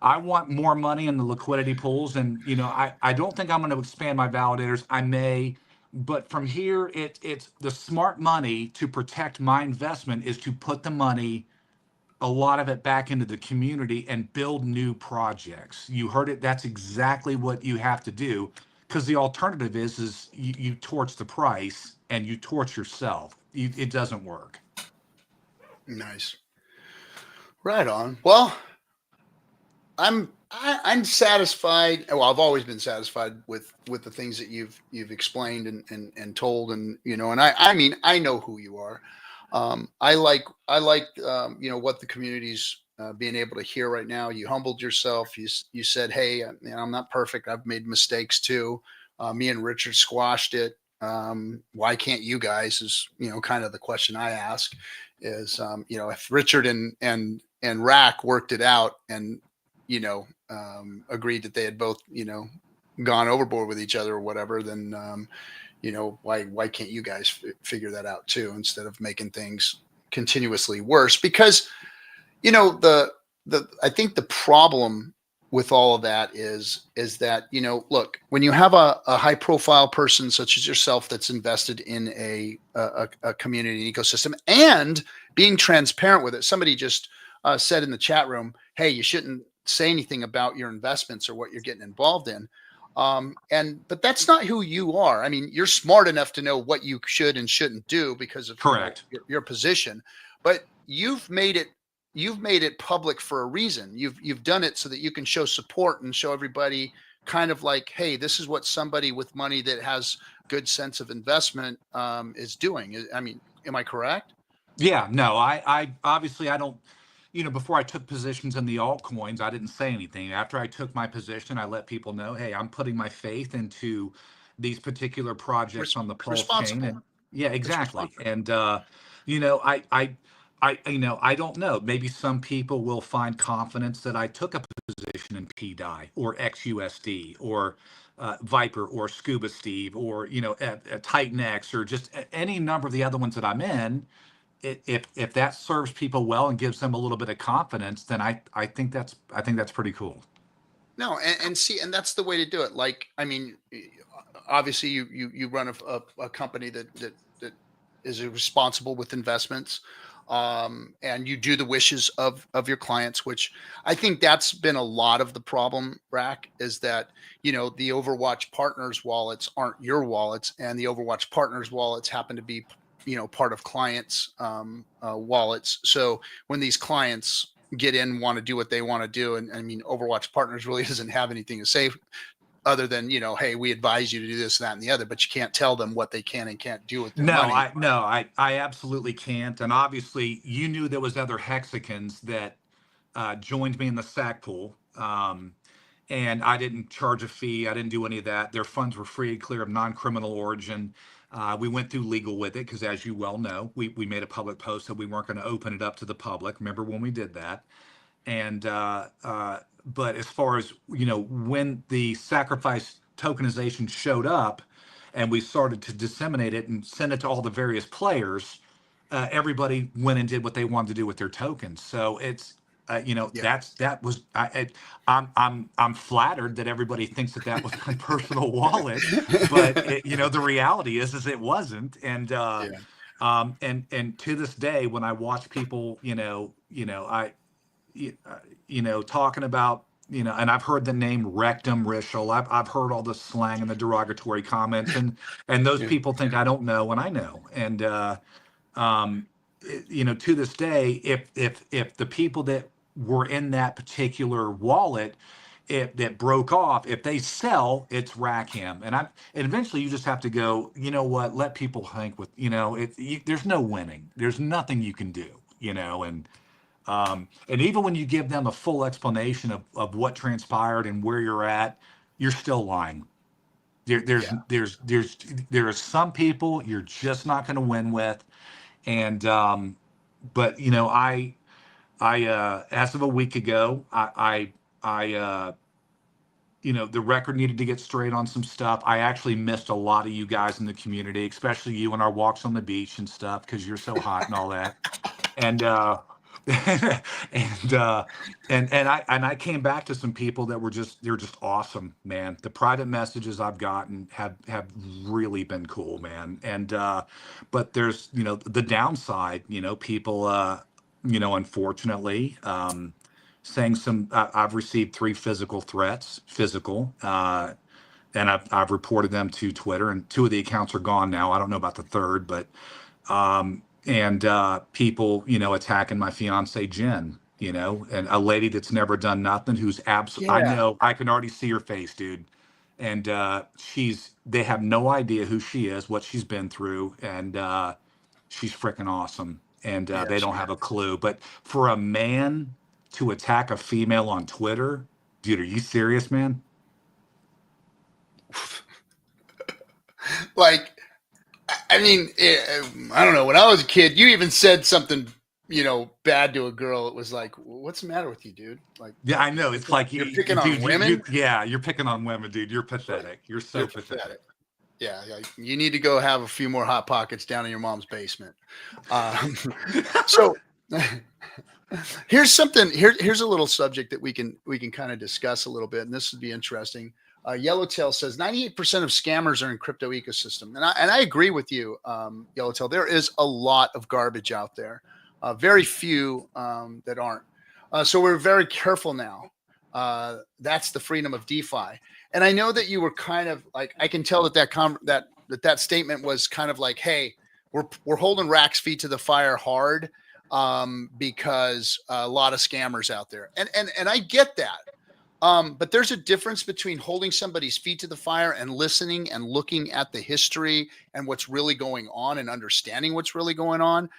I want more money in the liquidity pools, and I don't think I'm going to expand my validators. I may, but from here, it's the smart money to protect my investment is to put the money, a lot of it, back into the community and build new projects. You heard it. That's exactly what you have to do, because the alternative is you torch the price and you torch yourself. It doesn't work. Nice. Right on. Well, I'm satisfied. Well, I've always been satisfied with the things that you've explained and told, and I mean, I know who you are. I like what the community's being able to hear right now. You humbled yourself. You said, hey, I'm not perfect. I've made mistakes too. Me and Richard squashed it. Why can't you guys? Is kind of the question I ask. Is if Richard and Rack worked it out and agreed that they had both, gone overboard with each other or whatever, then, why can't you guys figure that out too, instead of making things continuously worse? Because, I think the problem with all of that is that, look, when you have a high profile person such as yourself that's invested in a community ecosystem and being transparent with it. Somebody just said in the chat room, hey, you shouldn't say anything about your investments or what you're getting involved in. But that's not who you are. I mean, you're smart enough to know what you should and shouldn't do because of correct your position, but you've made it public for a reason. You've done it so that you can show support and show everybody kind of like, hey, this is what somebody with money that has good sense of investment is doing. I mean, am I correct? Yeah, no, I obviously, I don't, before I took positions in the altcoins, I didn't say anything. After I took my position, I let people know, hey, I'm putting my faith into these particular projects on the Pulse chain. And yeah, exactly. And, I don't know. Maybe some people will find confidence that I took a position in PDI or XUSD or Viper or Scuba Steve or, Titan X or just any number of the other ones that I'm in. If that serves people well and gives them a little bit of confidence, then I think that's pretty cool. No, and see, and that's the way to do it. Like, I mean, obviously you run a company that is responsible with investments. and you do the wishes of your clients, which I think that's been a lot of the problem, Rack, is that, the Overwatch partners wallets aren't your wallets, and the Overwatch partners wallets happen to be, part of clients' wallets. So when these clients get in, want to do what they want to do, and I mean, Overwatch partners really doesn't have anything to say other than, hey, we advise you to do this, that, and the other, but you can't tell them what they can and can't do with their No, money. I absolutely can't. And obviously, you knew there was other hexagons that joined me in the SAC pool. And I didn't charge a fee. I didn't do any of that. Their funds were free and clear of non-criminal origin. We went through legal with it because, as you well know, we made a public post that we weren't going to open it up to the public. Remember when we did that? And but as far as when the sacrifice tokenization showed up, and we started to disseminate it and send it to all the various players, everybody went and did what they wanted to do with their tokens. So it's Yeah. that was I'm flattered that everybody thinks that was my personal wallet, but the reality is it wasn't. And Yeah. and to this day, when I watch people, talking about, and I've heard the name Rectum Rishel. I've heard all the slang and the derogatory comments, and those Yeah. people think I don't know, and I know. And to this day, if the people that were in that particular wallet, if that broke off, if they sell, it's Rackham. And eventually you just have to go, you know what, let people think with, there's no winning. There's nothing you can do, and even when you give them a full explanation of what transpired and where you're at, you're still lying. Yeah. There are some people you're just not going to win with. And but I as of a week ago, the record needed to get straight on some stuff. I actually missed a lot of you guys in the community, especially you and our walks on the beach and stuff, because you're so hot and all that. And and I came back to some people that they're just awesome, man. The private messages I've gotten have really been cool, man. And but there's the downside, people unfortunately saying I've received 3 physical threats, and I've reported them to Twitter, and 2 of the accounts are gone now. I don't know about the third, but and people, attacking my fiance Jen, and a lady that's never done nothing, who's absolutely, I Yeah. know, I can already see her face, dude. And they have no idea who she is, what she's been through, and she's freaking awesome. And Yeah. they don't have a clue. But for a man to attack a female on Twitter, dude, are you serious, man? Like, I mean, I don't know. When I was a kid, you even said something, bad to a girl. It was like, what's the matter with you, dude? Like, Yeah, I know. It's like you're picking on dude, women. yeah, you're picking on women, dude. You're It's like, pathetic. You're so you're pathetic. pathetic. Yeah, you need to go have a few more hot pockets down in your mom's basement. So here's something. Here's a little subject that we can kind of discuss a little bit, and this would be interesting. Yellowtail says 98% of scammers are in crypto ecosystem, and I agree with you, Yellowtail. There is a lot of garbage out there, very few that aren't. So we're very careful now. That's the freedom of DeFi, and I know that you were kind of like, I can tell that that statement was kind of like, hey, we're holding Rack's feet to the fire hard, because a lot of scammers out there, and I get that. But there's a difference between holding somebody's feet to the fire and listening and looking at the history and what's really going on and understanding what's really going on.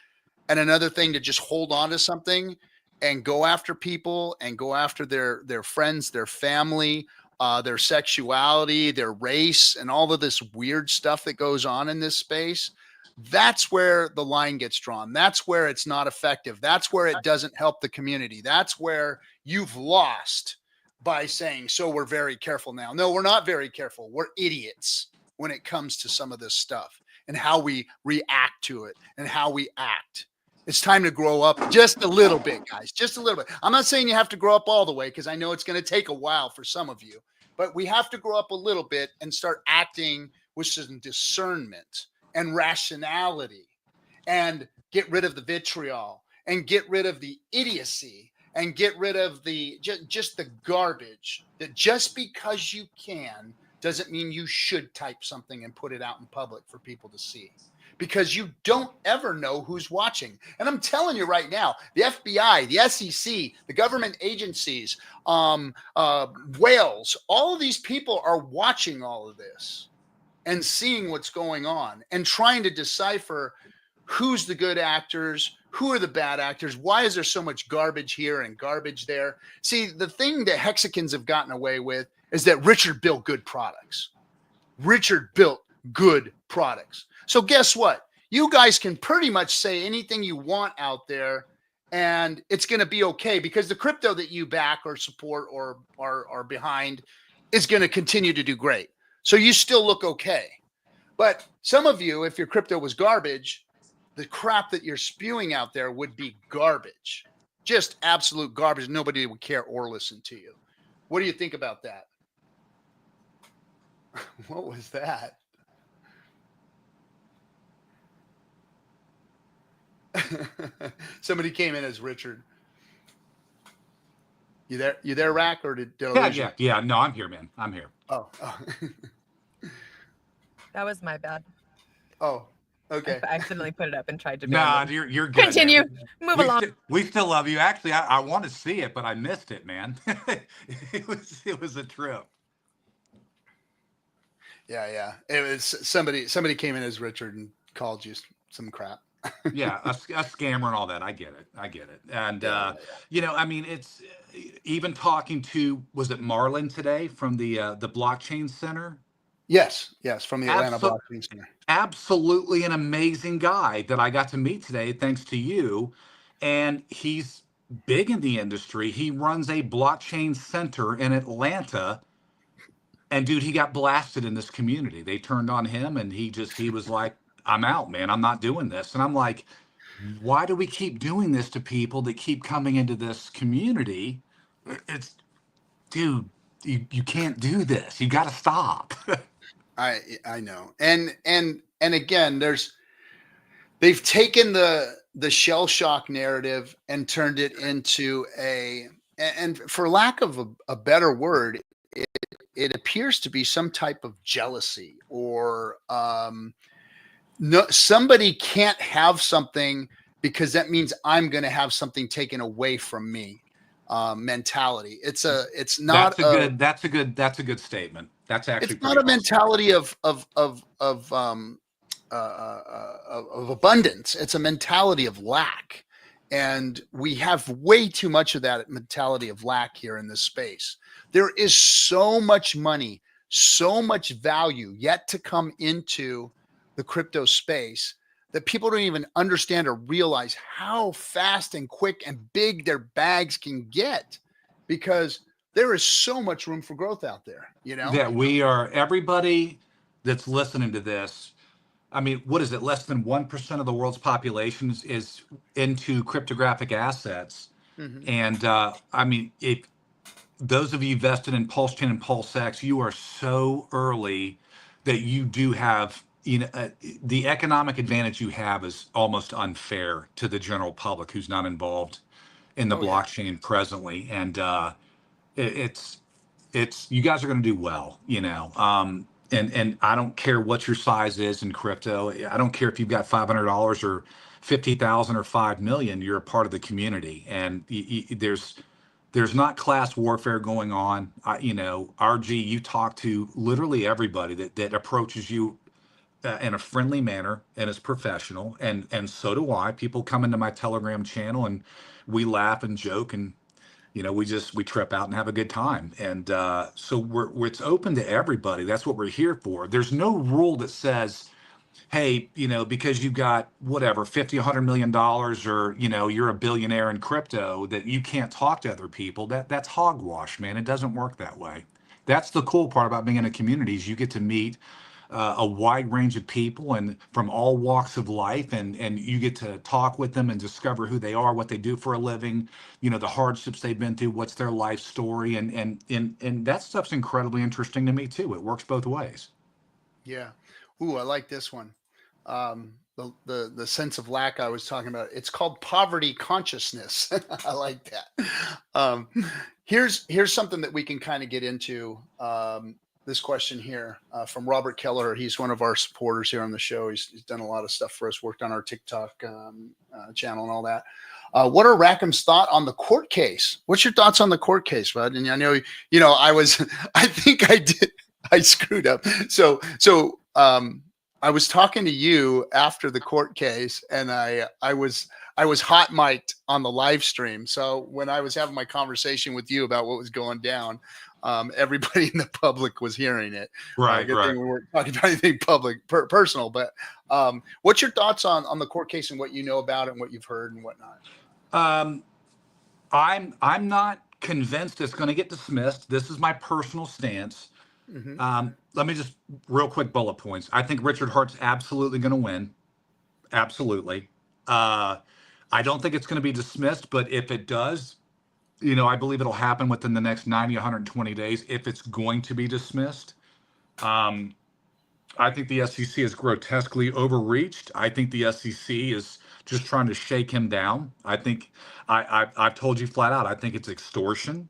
And another thing to just hold on to something and go after people and go after their friends, their family, their sexuality, their race, and all of this weird stuff that goes on in this space. That's where the line gets drawn. That's where it's not effective. That's where it doesn't help the community. That's where you've lost by saying, so we're very careful now. No, we're not very careful. We're idiots when it comes to some of this stuff and how we react to it and how we act. It's time to grow up just a little bit, guys, just a little bit. I'm not saying you have to grow up all the way, because I know it's going to take a while for some of you, but we have to grow up a little bit and start acting with some discernment and rationality. And get rid of the vitriol and get rid of the idiocy and get rid of the just the garbage, that just because you can doesn't mean you should type something and put it out in public for people to see, because you don't ever know who's watching. And I'm telling you right now, the FBI, the SEC, the government agencies, whales, all of these people are watching all of this and seeing what's going on and trying to decipher who's the good actors, who are the bad actors, why is there so much garbage here and garbage there. See, the thing that hexagons have gotten away with is that Richard built good products. Richard built good products. So guess what? You guys can pretty much say anything you want out there and it's going to be okay, because the crypto that you back or support or are behind is going to continue to do great. So you still look okay. But some of you, if your crypto was garbage, the crap that you're spewing out there would be garbage, just absolute garbage. Nobody would care or listen to you. What do you think about that? What was that? Somebody came in as Richard. You there? You there, Rack? Or did yeah. No, I'm here, man. I'm here. Oh. That was my bad. Oh, okay. I accidentally put it up and tried to. Nah, you're good. Continue. Move along. We still love you. Actually, I want to see it, but I missed it, man. It was a trip. Yeah. It was somebody came in as Richard and called you some crap. Yeah, a scammer and all that. I get it. And you know, I mean, it's even talking to, was it Marlon today from the Blockchain Center? Yes, from the Atlanta Blockchain Center. Absolutely an amazing guy that I got to meet today, thanks to you. And he's big in the industry. He runs a blockchain center in Atlanta. And dude, he got blasted in this community. They turned on him and he was like, I'm out, man. I'm not doing this. And I'm like, why do we keep doing this to people that keep coming into this community? It's, dude, you can't do this. You got to stop. I know. And again, they've taken the shell shock narrative and turned it into and for lack of a better word, it appears to be some type of jealousy or no, somebody can't have something because that means I'm going to have something taken away from me mentality. It's not that's a good statement. That's actually, it's not a mentality of abundance. It's a mentality of lack. And we have way too much of that mentality of lack here in this space. There is so much money, so much value yet to come into the crypto space that people don't even understand or realize how fast and quick and big their bags can get, because there is so much room for growth out there, you know? That everybody that's listening to this, I mean, what is it? Less than 1% of the world's population is into cryptographic assets. Mm-hmm. And I mean, if those of you vested in Pulse Chain and Pulse X, you are so early that you do have, you know, the economic advantage you have is almost unfair to the general public who's not involved in the blockchain presently. And it's you guys are going to do well, you know. And I don't care what your size is in crypto. I don't care if you've got $500 or 50,000 or 5 million. You're a part of the community, and there's not class warfare going on. You know, RG, you talk to literally everybody that approaches you in a friendly manner and is professional, and so do I. People come into my Telegram channel and we laugh and joke, and you know, we trip out and have a good time. And so it's open to everybody. That's what we're here for. There's no rule that says, hey, you know, because you've got whatever, $50, $100 million, or, you know, you're a billionaire in crypto, that you can't talk to other people. That's hogwash, man. It doesn't work that way. That's the cool part about being in a community, is you get to meet a wide range of people and from all walks of life, and you get to talk with them and discover who they are, what they do for a living, you know, the hardships they've been through, what's their life story, and that stuff's incredibly interesting to me too. It works both ways. Yeah. Ooh, I like this one. the sense of lack I was talking about. It's called poverty consciousness. I like that. Here's something that we can kind of get into. This question here from Robert Keller. He's one of our supporters here on the show. He's done a lot of stuff for us, worked on our TikTok channel and all that. What are Rackham's thought on the court case? What's your thoughts on the court case, bud? And I know, I think I screwed up. So I was talking to you after the court case, and I was hot mic'd on the live stream. So when I was having my conversation with you about what was going down, everybody in the public was hearing it. Right. Good thing we weren't talking about anything public, personal. But what's your thoughts on the court case and what you know about it and what you've heard and whatnot? I'm not convinced it's going to get dismissed. This is my personal stance. Mm-hmm. Let me just real quick bullet points. I think Richard Hart's absolutely going to win. Absolutely. I don't think it's going to be dismissed, but if it does, I believe it'll happen within the next 90, 120 days. If it's going to be dismissed, I think the SEC is grotesquely overreached. I think the SEC is just trying to shake him down. I think I've told you flat out, I think it's extortion.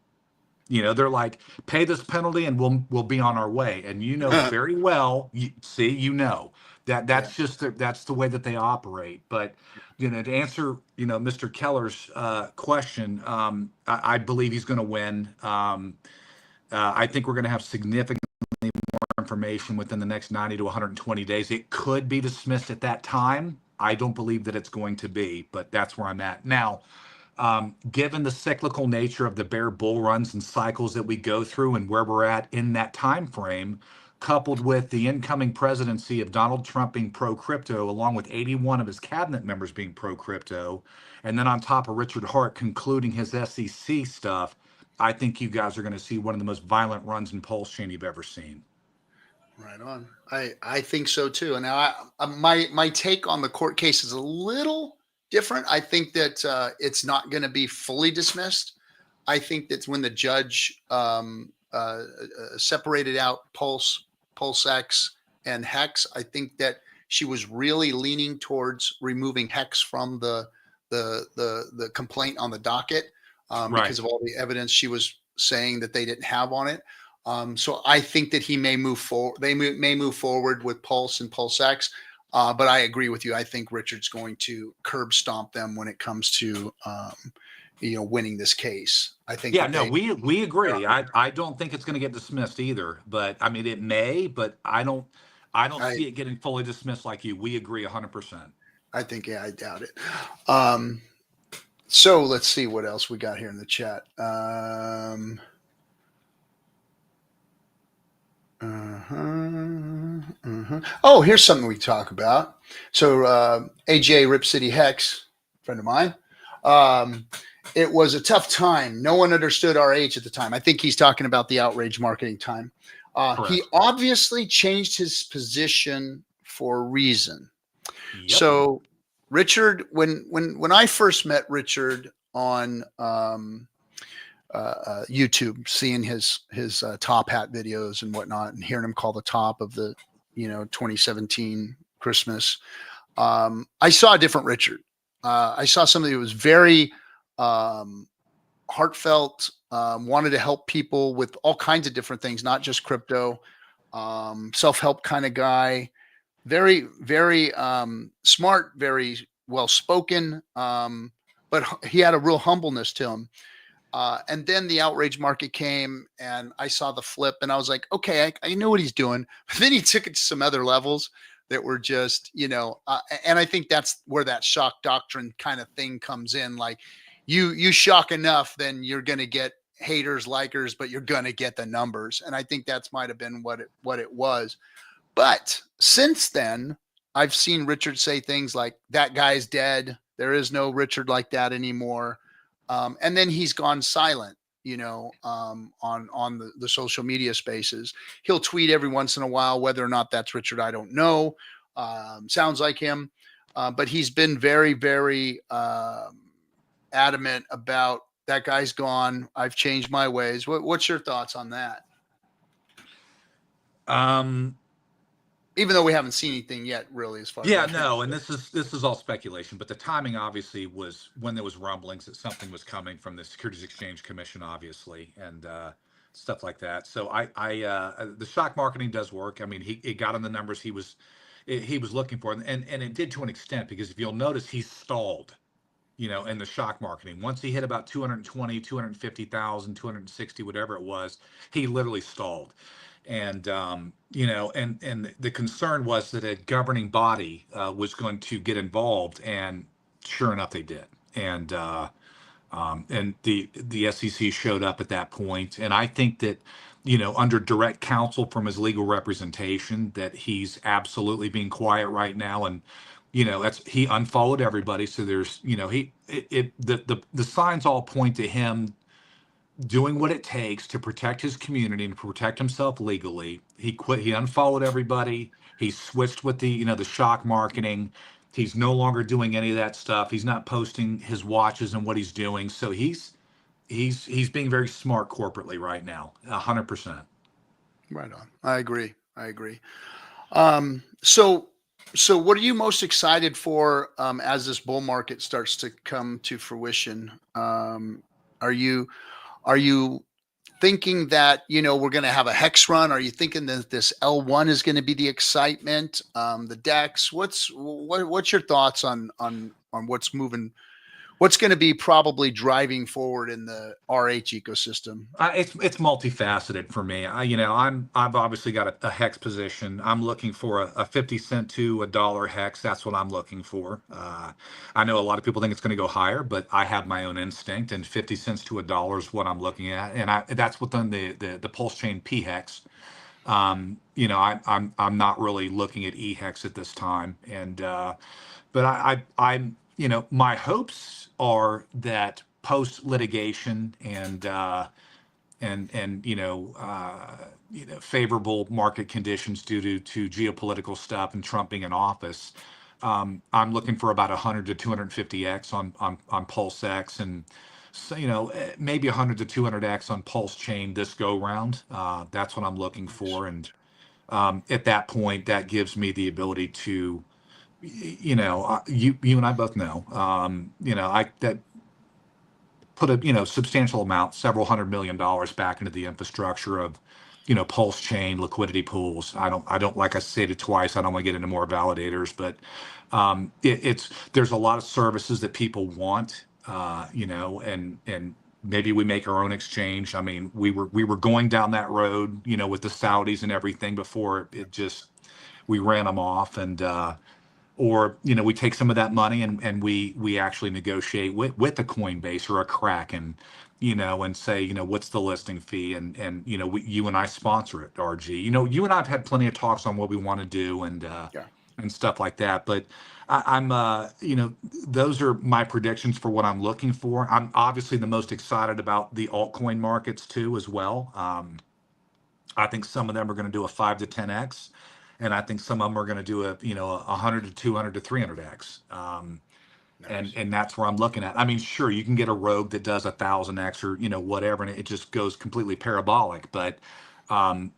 They're like, pay this penalty and we'll be on our way. And very well, that's just that's the way that they operate. But to answer Mr. Keller's question, I believe he's going to win. I think we're going to have significantly more information within the next 90 to 120 days. It could be dismissed at that time. I don't believe that it's going to be, but that's where I'm at now. Given the cyclical nature of the bear bull runs and cycles that we go through and where we're at in that time frame, coupled with the incoming presidency of Donald Trump being pro-crypto, along with 81 of his cabinet members being pro-crypto, and then on top of Richard Hart concluding his SEC stuff, I think you guys are going to see one of the most violent runs in pulse chain you've ever seen. Right on. I think so too. And now my take on the court case is a little different. I think that it's not going to be fully dismissed. I think that's when the judge separated out PulseX and Hex. I think that she was really leaning towards removing Hex from the complaint on the docket because of all the evidence she was saying that they didn't have on it. So I think that he may move forward. They may move forward with Pulse and PulseX. But I agree with you. I think Richard's going to curb stomp them when it comes to, winning this case. I think. Yeah, no, we agree. I don't think it's going to get dismissed either. But I mean, it may. But I don't see it getting fully dismissed like you. We agree 100%. I think. Yeah, I doubt it. So let's see what else we got here in the chat. Oh, here's something we talk about. So AJ Rip City Hex, friend of mine. It was a tough time. No one understood our age at the time. I think he's talking about the outrage marketing time. He obviously changed his position for a reason. Yep. So Richard, when I first met Richard on YouTube, seeing his top hat videos and whatnot, and hearing him call the top of the 2017 Christmas, I saw a different Richard. I saw somebody who was very heartfelt, wanted to help people with all kinds of different things, not just crypto, self-help kind of guy, very, very smart, very well-spoken, but he had a real humbleness to him. And then the outrage market came and I saw the flip and I was like, okay, I know what he's doing. But then he took it to some other levels that were just, and I think that's where that shock doctrine kind of thing comes in. Like you shock enough, then you're going to get haters, likers, but you're going to get the numbers. And I think that's might've been what it was. But since then, I've seen Richard say things like, that guy's dead. There is no Richard like that anymore. And then he's gone silent, on the social media spaces. He'll tweet every once in a while, whether or not that's Richard, I don't know. Sounds like him. But he's been very, very adamant about that guy's gone. I've changed my ways. What's your thoughts on that? even though we haven't seen anything yet, really, as far as Yeah, that no, goes. and this is all speculation, but the timing obviously was when there was rumblings that something was coming from the Securities Exchange Commission, obviously, and stuff like that. So the stock marketing does work. I mean, he got on the numbers he was looking for, and it did to an extent, because if you'll notice, he stalled, in the shock marketing. Once he hit about 220, 250,000, 260, whatever it was, he literally stalled. And, and the concern was that a governing body was going to get involved, and sure enough, they did. And the SEC showed up at that point. And I think that, under direct counsel from his legal representation, that he's absolutely being quiet right now. And, he unfollowed everybody. So there's, the signs all point to him doing what it takes to protect his community and protect himself legally. He unfollowed everybody. He switched with the shock marketing. He's no longer doing any of that stuff. He's not posting his watches and what he's doing. So he's being very smart corporately right now. 100%. Right on. I agree. So what are you most excited for as this bull market starts to come to fruition? Are you thinking that we're going to have a hex run? Are you thinking that this L1 is going to be the excitement? The DEX. What's your thoughts on what's moving? What's going to be probably driving forward in the RH ecosystem? It's multifaceted for me. I've obviously got a hex position. I'm looking for a 50 cent to $1 hex. That's what I'm looking for. I know a lot of people think it's going to go higher, but I have my own instinct, and 50 cents to $1 is what I'm looking at, and that's within the pulse chain P hex. I'm not really looking at E hex at this time, and but I'm my hopes are that post litigation and favorable market conditions due to geopolitical stuff and Trump being in office. I'm looking for about 100 to 250x on Pulse X, and so, maybe 100 to 200x on Pulse Chain this go round. That's what I'm looking for, and at that point, that gives me the ability to, you and I both know, I that put a substantial amount, several $100 million back into the infrastructure of pulse chain liquidity pools. I don't like I stated twice, I don't want to get into more validators, but there's a lot of services that people want, and maybe we make our own exchange. I mean, we were going down that road, with the Saudis and everything before we ran them off, and or we take some of that money and we actually negotiate with a Coinbase or a Kraken, and say, what's the listing fee, and you and I sponsor it, RG. You and I've had plenty of talks on what we want to do, and Yeah. and stuff like that. But I'm those are my predictions for what I'm looking for. I'm obviously the most excited about the altcoin markets too, as well. I think some of them are going to do a 5 to 10x, and I think some of them are going to do a 100 to 200 to 300x. Nice. And that's where I'm looking at. I mean, sure, you can get a rogue that does 1,000x or whatever, and it just goes completely parabolic. But I'm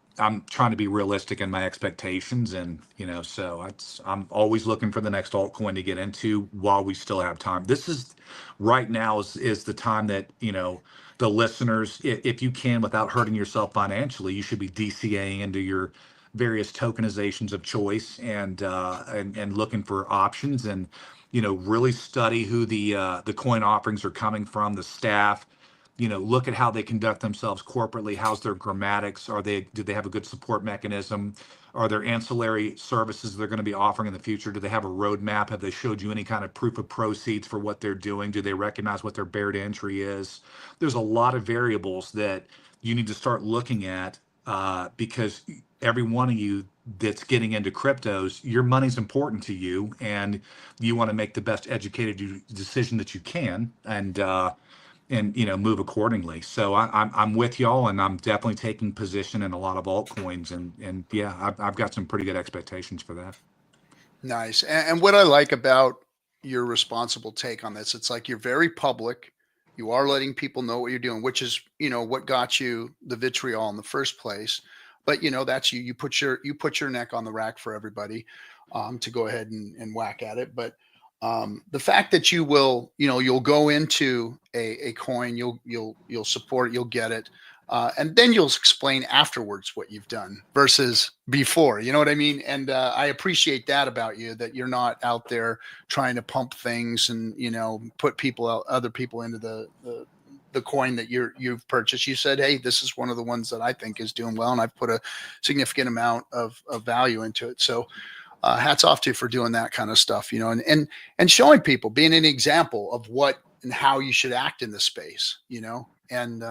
trying to be realistic in my expectations, and so I'm always looking for the next altcoin to get into while we still have time. This is right now is the time that the listeners, if you can, without hurting yourself financially, you should be DCAing into your various tokenizations of choice, and looking for options, and really study who the coin offerings are coming from, the staff. Look at how they conduct themselves corporately. How's their grammatics? Do they have a good support mechanism? Are there ancillary services they're going to be offering in the future? Do they have a roadmap? Have they showed you any kind of proof of proceeds for what they're doing? Do they recognize what their barrier to entry is? There's a lot of variables that you need to start looking at, because every one of you that's getting into cryptos, your money's important to you, and you want to make the best educated decision that you can, and move accordingly. So I'm with y'all, and I'm definitely taking position in a lot of altcoins, and yeah, I've got some pretty good expectations for that. Nice. And what I like about your responsible take on this, it's like you're very public. You are letting people know what you're doing, which is, what got you the vitriol in the first place. but you know, that's you put your neck on the rack for everybody, to go ahead and whack at it. But the fact that you will, you know, you'll go into a coin, you'll support, you'll get it. And then you'll explain afterwards what you've done versus before, you know what I mean? And I appreciate that about you, that you're not out there trying to pump things and, you know, put other people into the coin that you've purchased. You said, hey, this is one of the ones that I think is doing well, and I've put a significant amount of value into it. So hats off to you for doing that kind of stuff, you know, and showing people, being an example of what and how you should act in the space, you know, and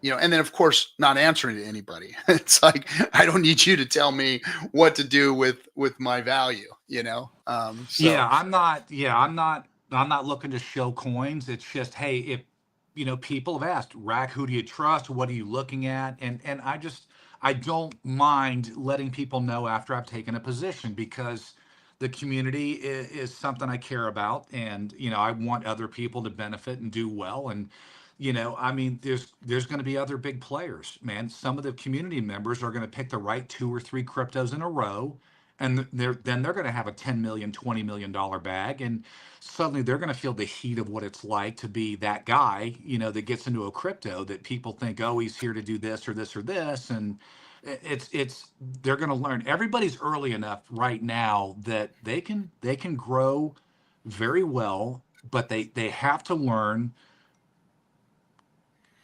you know, and then of course not answering to anybody. It's like, I don't need you to tell me what to do with my value, you know. So I'm not looking to show coins. It's just, hey, if you know, people have asked, Rack, who do you trust? What are you looking at? And I don't mind letting people know after I've taken a position, because the community is something I care about, and you know, I want other people to benefit and do well. And you know, I mean, there's going to be other big players, man. Some of the community members are going to pick the right 2 or 3 cryptos in a row, and they're going to have a 10 million, $20 million bag, and suddenly they're going to feel the heat of what it's like to be that guy, you know, that gets into a crypto that people think, oh, he's here to do this or this or this, and it's they're going to learn. Everybody's early enough right now that they can grow very well, but they have to learn,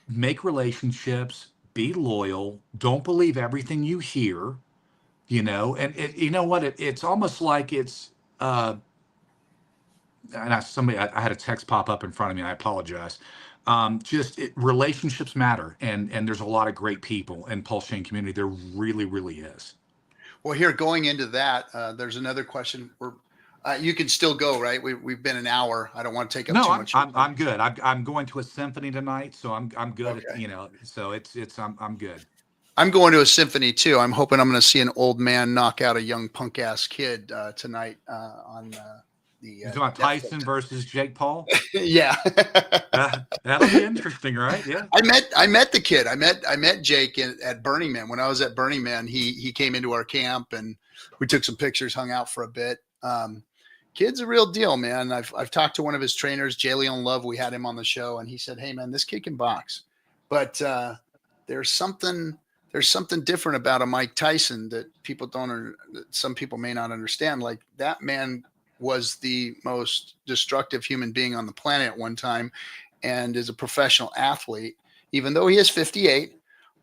make relationships, be loyal, don't believe everything you hear, you know. And you know what, it's almost like it's and I had a text pop up in front of me, I apologize. Relationships matter, and there's a lot of great people in pulse chain community. There really is. well, here, going into that, there's another question where you can still go, right? We've been an hour. I don't want to take up No, too I'm much of your time. I'm good. I'm going to a symphony tonight, so I'm good at, Okay. you know, so it's I'm good. I'm going to a symphony too. I'm hoping I'm going to see an old man knock out a young punk ass kid tonight on the You talking about Netflix. Tyson versus Jake Paul? Yeah. That'll be interesting, right? Yeah. I met the kid. I met Jake at Burning Man. When I was at Burning Man, he came into our camp and we took some pictures, hung out for a bit. Kid's a real deal, man. I've talked to one of his trainers, Jay Leon Love. We had him on the show, and he said, "Hey, man, this kid can box, but there's something different about a Mike Tyson that some people may not understand. Like, that man was the most destructive human being on the planet at one time, and is a professional athlete, even though he is 58.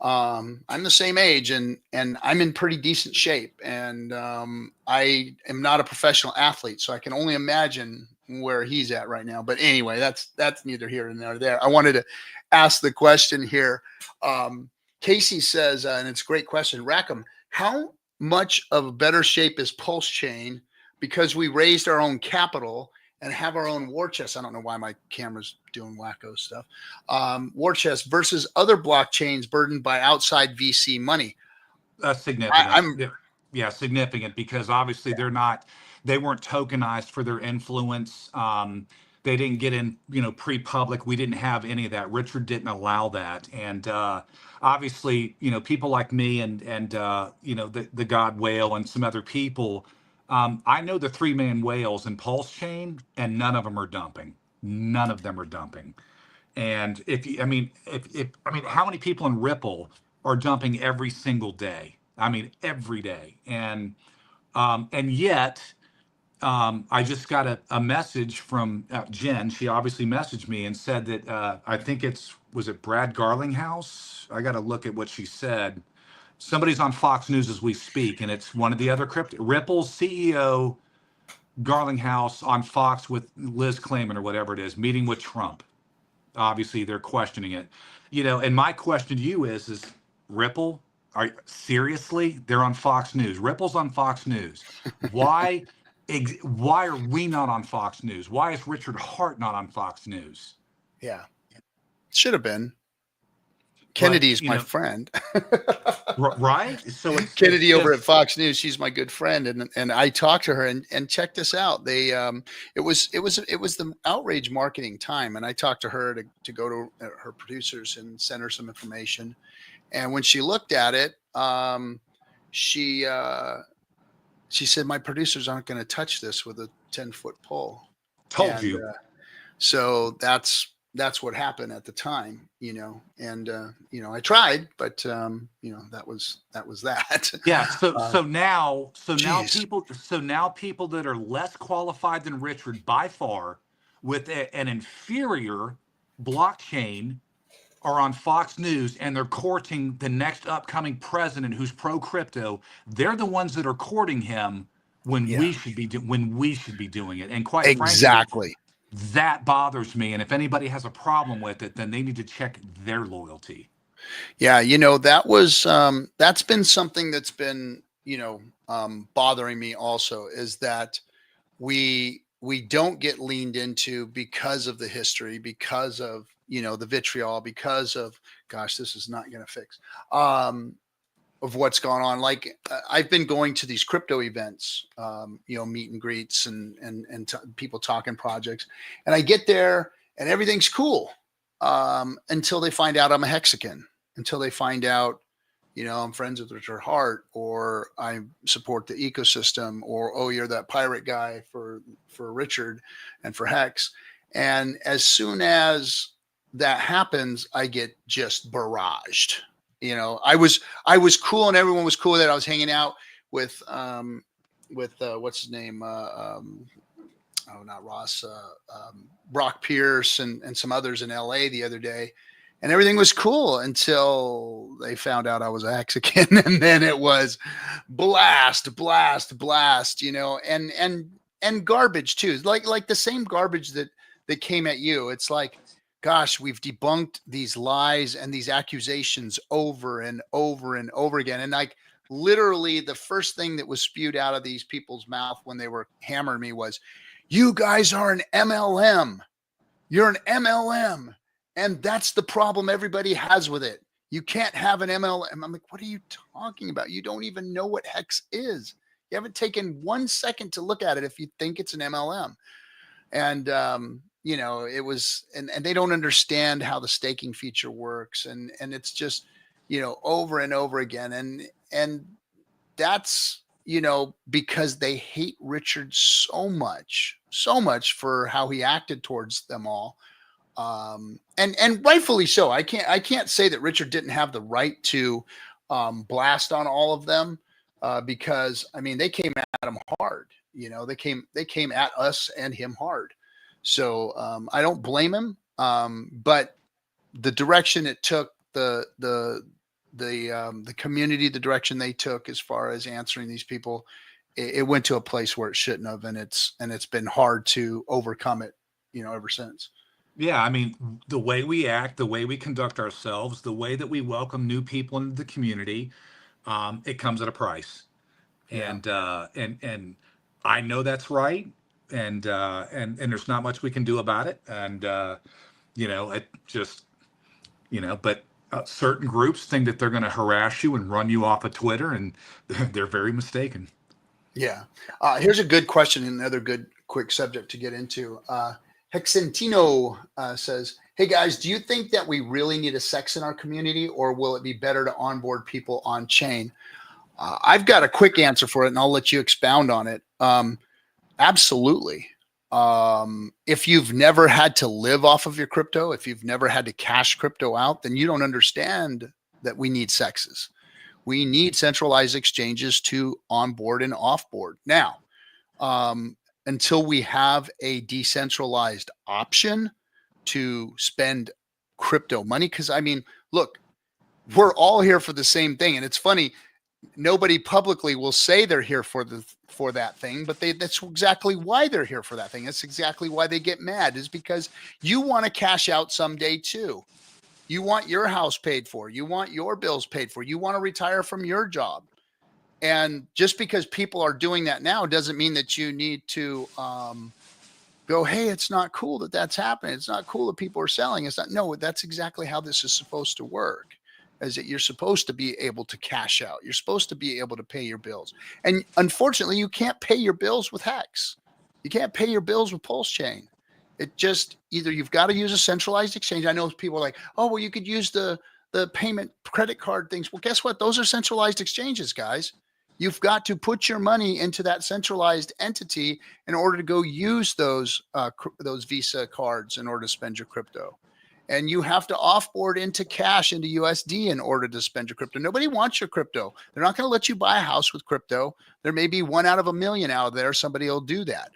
I'm the same age, and I'm in pretty decent shape, and I am not a professional athlete, so I can only imagine where he's at right now. But anyway, that's neither here nor there. I wanted to ask the question here. Casey says, and it's a great question, Rackham, how much of a better shape is Pulse Chain because we raised our own capital and have our own war chest? I don't know why my camera's doing wacko stuff. War chest versus other blockchains burdened by outside VC money. Significant. Yeah, significant, because obviously they weren't tokenized for their influence. They didn't get in, you know, pre-public. We didn't have any of that. Richard didn't allow that. And obviously, you know, people like me and you know, the God Whale and some other people, I know the 3 main whales in Pulse Chain, and none of them are dumping. None of them are dumping. And if how many people in Ripple are dumping every single day? I mean, every day. And yet, I just got a message from Jen. She obviously messaged me and said that I think was it Brad Garlinghouse? I got to look at what she said. Somebody's on Fox News as we speak, and it's one of the other Ripple's CEO, Garlinghouse, on Fox with Liz Clayman or whatever it is, meeting with Trump. Obviously, they're questioning it, you know. And my question to you is Ripple? Seriously? They're on Fox News. Ripple's on Fox News. Why are we not on Fox News? Why is Richard Hart not on Fox News? Yeah, should have been. Kennedy's my friend. Right? So it's Kennedy over at Fox News. She's my good friend, and I talked to her and check this out. They it was the outrage marketing time, and I talked to her to go to her producers and send her some information. And when she looked at it, she said, my producers aren't going to touch this with a 10-foot pole. Told And you. so that's what happened at the time, and I tried, but that was that. Yeah. So now geez. people that are less qualified than Richard by far, with an inferior blockchain, are on Fox News, and they're courting the next upcoming president who's pro crypto. They're the ones that are courting him when Yeah. we should be doing it. And quite frankly, Exactly. that bothers me. And if anybody has a problem with it, then they need to check their loyalty. Yeah, that was that's been something that's been bothering me also, is that we don't get leaned into because of the history, because of the vitriol, because of, gosh, this is not going to fix of what's gone on. Like I've been going to these crypto events, meet and greets and people talking projects, and I get there and everything's cool until they find out I'm a Hexagon, until they find out, I'm friends with Richard Hart, or I support the ecosystem, or, oh, you're that pirate guy for Richard and for Hex. And as soon as that happens, I get just barraged. I was cool, and everyone was cool that I was hanging out with what's his name? Not Ross, Brock Pierce and some others in LA the other day. And everything was cool until they found out I was a Hexagon, and then it was blast, and garbage too. Like the same garbage that came at you. It's like, gosh, we've debunked these lies and these accusations over and over and over again. And like literally the first thing that was spewed out of these people's mouth when they were hammering me was, you guys are an MLM. You're an MLM. And that's the problem everybody has with it. You can't have an MLM. I'm like, what are you talking about? You don't even know what Hex is. You haven't taken 1 second to look at it if you think it's an MLM. And, it was, and they don't understand how the staking feature works. And it's just, over and over again. And that's, because they hate Richard so much for how he acted towards them all. And rightfully so. I can't say that Richard didn't have the right to blast on all of them, because they came at him hard. They came at us and him hard. So I don't blame him. But the direction it took, the community, the direction they took as far as answering these people, it went to a place where it shouldn't have, and it's been hard to overcome it, ever since. Yeah, the way we act, the way we conduct ourselves, the way that we welcome new people into the community, it comes at a price. Yeah. And I know that's right, and there's not much we can do about it. And it just, but certain groups think that they're going to harass you and run you off of Twitter, and they're very mistaken. Yeah. Here's a good question, and another good quick subject to get into. Hexentino says, hey guys, do you think that we really need a sex in our community, or will it be better to onboard people on chain? I've got a quick answer for it, and I'll let you expound on it. Absolutely. If you've never had to live off of your crypto, if you've never had to cash crypto out, then you don't understand that we need sexes. We need centralized exchanges to onboard and offboard. Now, until we have a decentralized option to spend crypto money, because look, we're all here for the same thing. And it's funny, nobody publicly will say they're here for that thing, but that's exactly why they're here for that thing. That's exactly why they get mad, is because you want to cash out someday too. You want your house paid for. You want your bills paid for. You want to retire from your job. And just because people are doing that now doesn't mean that you need to go, hey, it's not cool that that's happening. It's not cool that people are selling. It's not. No, that's exactly how this is supposed to work, is that you're supposed to be able to cash out. You're supposed to be able to pay your bills. And unfortunately, you can't pay your bills with Hex. You can't pay your bills with Pulse Chain. It just, either you've got to use a centralized exchange. I know people are like, oh, well, you could use the the payment credit card things. Well, guess what? Those are centralized exchanges, guys. You've got to put your money into that centralized entity in order to go use those Visa cards in order to spend your crypto. And you have to offboard into cash, into USD in order to spend your crypto. Nobody wants your crypto. They're not going to let you buy a house with crypto. There may be 1 out of a million out there. Somebody will do that.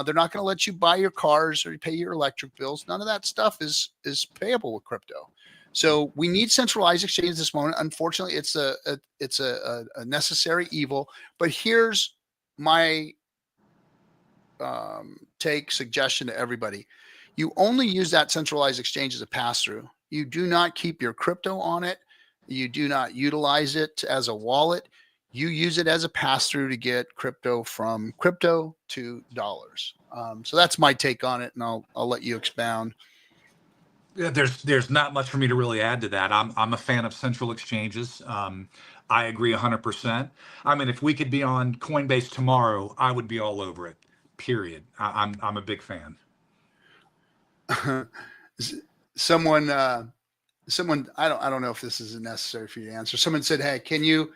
They're not going to let you buy your cars or pay your electric bills. None of that stuff is payable with crypto. So we need centralized exchange at this moment. Unfortunately, it's a necessary evil. But here's my suggestion to everybody. You only use that centralized exchange as a pass-through. You do not keep your crypto on it. You do not utilize it as a wallet. You use it as a pass-through to get crypto from crypto to dollars. So that's my take on it, and I'll let you expound. Yeah, there's not much for me to really add to that. I'm a fan of central exchanges. I agree 100%. I mean, if we could be on Coinbase tomorrow, I would be all over it. Period. I'm a big fan. Someone I don't know if this is necessary for you to answer. Someone said, "Hey, can you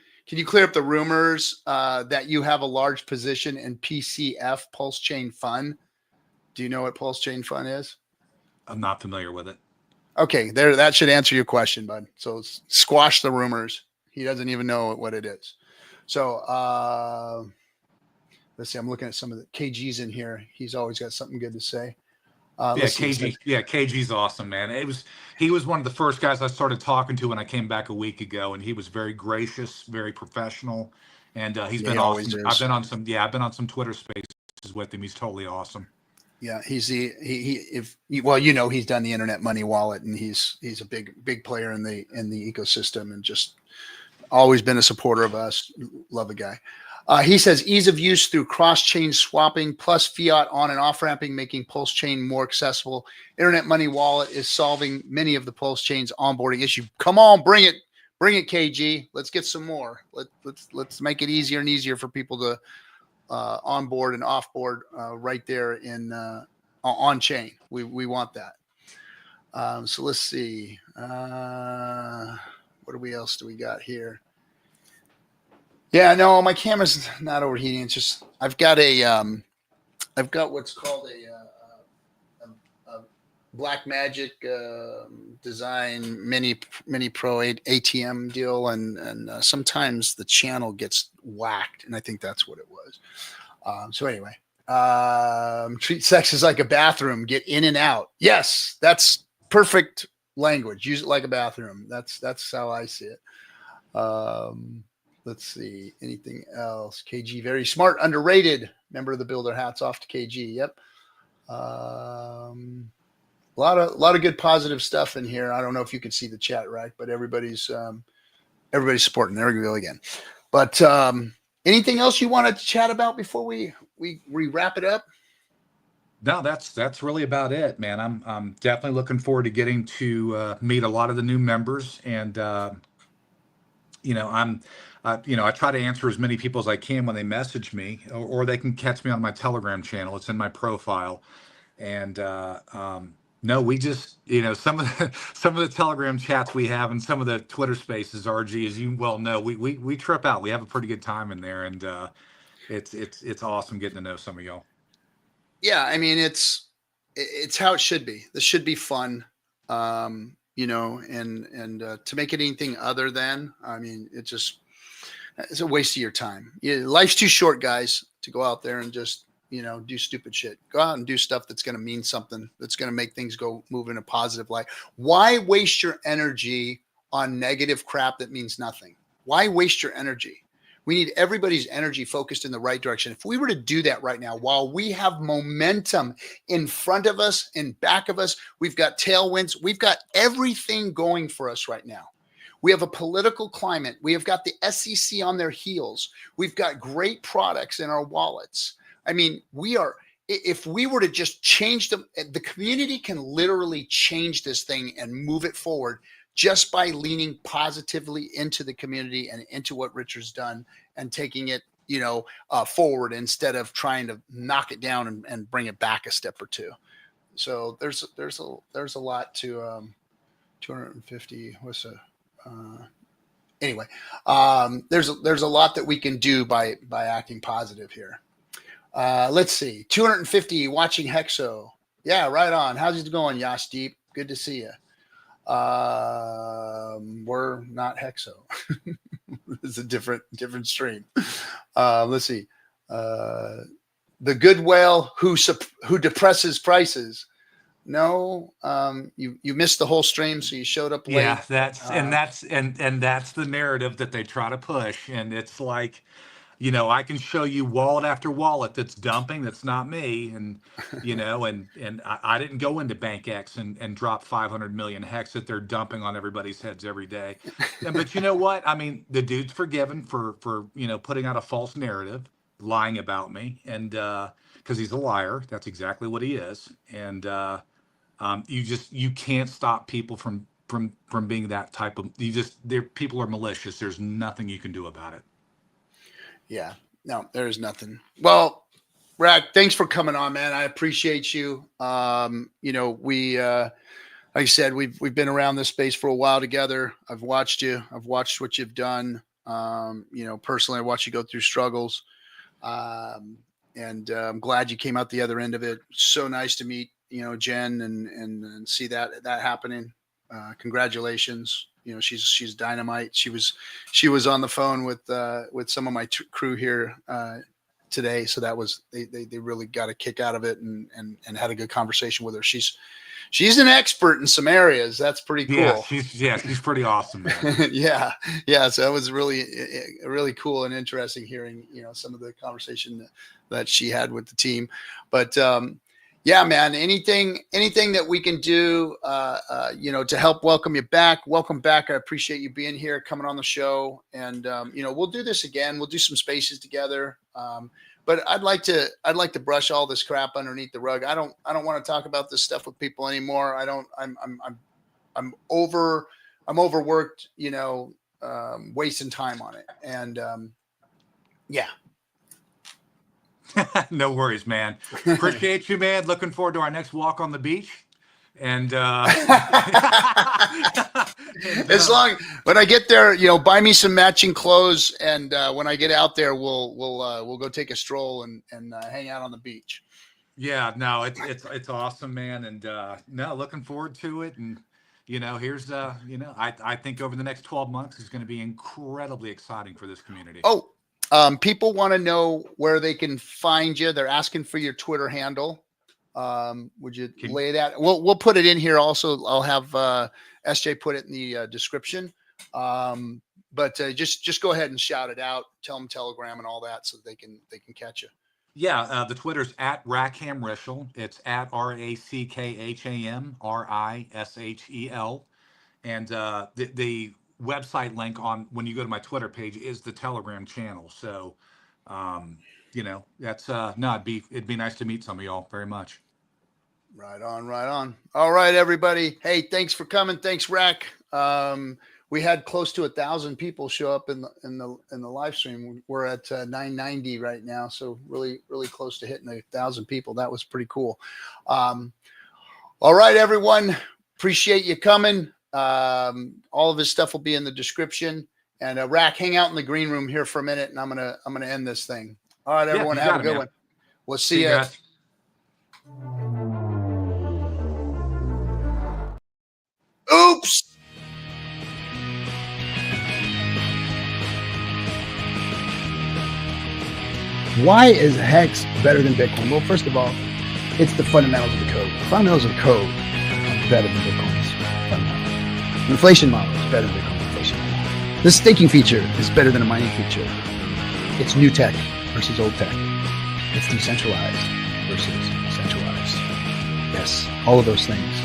clear up the rumors that you have a large position in PCF, Pulse Chain Fund?" Do you know what Pulse Chain Fund is? I'm not familiar with it. Okay, that should answer your question, bud. So squash the rumors. He doesn't even know what it is. So let's see. I'm looking at some of the KG's in here. He's always got something good to say. KG's awesome, man. He was one of the first guys I started talking to when I came back a week ago, and he was very gracious, very professional, and he's been awesome. I've been on some Twitter spaces with him. He's totally awesome. Yeah, he's he's done the Internet Money Wallet, and he's a big player in the ecosystem, and just always been a supporter of us. Love the guy. He says ease of use through cross-chain swapping plus fiat on and off ramping, making Pulse Chain more accessible. Internet Money Wallet is solving many of the Pulse Chain's onboarding issue. Come on, bring it, KG. Let's get some more. Let's make it easier and easier for people to onboard and offboard right there in on chain. We want that. So let's see. What else do we got here? Yeah, no, my camera's not overheating. It's just I've got what's called a Black Magic design mini pro ATM deal, and sometimes the channel gets whacked, and I think that's what it was. So anyway, treat sex as like a bathroom. Get in and out. Yes, that's perfect language. Use it like a bathroom. That's how I see it. Let's see. Anything else? KG, very smart, underrated. Member of the builder. Hats off to KG. Yep. A lot of good positive stuff in here. I don't know if you can see the chat right, but everybody's supporting. There we go again. But anything else you wanted to chat about before we wrap it up? No, that's really about it, man. I'm definitely looking forward to getting to meet a lot of the new members, and I try to answer as many people as I can when they message me, or they can catch me on my Telegram channel. It's in my profile. And no, we just, some of the Telegram chats we have and some of the Twitter spaces, RG, as you well know, we trip out. We have a pretty good time in there, and it's awesome getting to know some of y'all. Yeah, I mean it's how it should be. This should be fun. And to make it anything other than, I mean, it's a waste of your time. Life's too short, guys, to go out there and just, do stupid shit. Go out and do stuff that's going to mean something, that's going to make things move in a positive light. Why waste your energy on negative crap that means nothing? Why waste your energy? We need everybody's energy focused in the right direction. If we were to do that right now, while we have momentum in front of us, in back of us, we've got tailwinds, we've got everything going for us right now. We have a political climate. We have got the SEC on their heels. We've got great products in our wallets. I mean, if we were to just change the community can literally change this thing and move it forward just by leaning positively into the community and into what Richard's done and taking it, forward instead of trying to knock it down and bring it back a step or two. So there's a lot to 250. Anyway, there's a lot that we can do by acting positive here. Let's see, 250 watching Hexo. Yeah, right on. How's it going, Yasdeep? Good to see you. We're not Hexo. It's a different stream. Let's see. The good whale who depresses prices. No, you missed the whole stream, so you showed up late. Yeah, that's the narrative that they try to push, and it's like, you know, I can show you wallet after wallet that's dumping. That's not me. And, you know, and I didn't go into Bank X and drop 500 million hex that they're dumping on everybody's heads every day. But you know what? I mean, the dude's forgiven for, you know, putting out a false narrative, lying about me. And, cause he's a liar. That's exactly what he is. And, you can't stop people from being that type of, people are malicious. There's nothing you can do about it. Yeah, no, there's nothing. Well, Rack, thanks for coming on, man. I appreciate you. You know, we, like I said, we've been around this space for a while together. I've watched you. I've watched what you've done. You know, personally, I watched you go through struggles. And I'm glad you came out the other end of it. So nice to meet, you know, Jen and see that happening. Congratulations. You know, she's dynamite. She was on the phone with some of my crew here today. So that was, they really got a kick out of it and had a good conversation with her. She's an expert in some areas. That's pretty cool. Yeah, she's pretty awesome, man. yeah. So that was really cool and interesting hearing, you know, some of the conversation that she had with the team. But yeah, man, anything that we can do, you know, to help welcome you back. Welcome back. I appreciate you being here, coming on the show. And, you know, we'll do this again. We'll do some spaces together. But I'd like to brush all this crap underneath the rug. I don't want to talk about this stuff with people anymore. I'm overworked, you know, wasting time on it. And, yeah. No worries, man. Appreciate you, man. Looking forward to our next walk on the beach. And as long when I get there, you know, buy me some matching clothes, and when I get out there, we'll go take a stroll and hang out on the beach. Yeah, no, it's awesome, man. And no, looking forward to it. And you know, here's you know, I think over the next 12 months is going to be incredibly exciting for this community. Oh. People want to know where they can find you. They're asking for your Twitter handle. Would you lay that? We'll put it in here. Also, I'll have SJ put it in the description. But just go ahead and shout it out. Tell them Telegram and all that so they can catch you. Yeah, the Twitter's at Rackham Rishel. It's at RACKHAM RISHEL. And the website link on when you go to my Twitter page is the Telegram channel. So, you know, that's no, it'd be nice to meet some of y'all very much. Right on. All right, everybody. Hey, thanks for coming. Thanks, Rack. We had close to 1,000 people show up in the live stream. We're at 990 right now, so really close to hitting 1,000 people. That was pretty cool. All right, everyone. Appreciate you coming. All of his stuff will be in the description. And Rack, hang out in the green room here for a minute, and I'm gonna end this thing. All right, everyone, have a good one. We'll see you. Guys. Oops. Why is Hex better than Bitcoin? Well, first of all, it's the fundamentals of the code. The fundamentals of the code are better than Bitcoin's fundamentals. The inflation model is better than Bitcoin's inflation model. The staking feature is better than a mining feature. It's new tech versus old tech. It's decentralized versus centralized. Yes, all of those things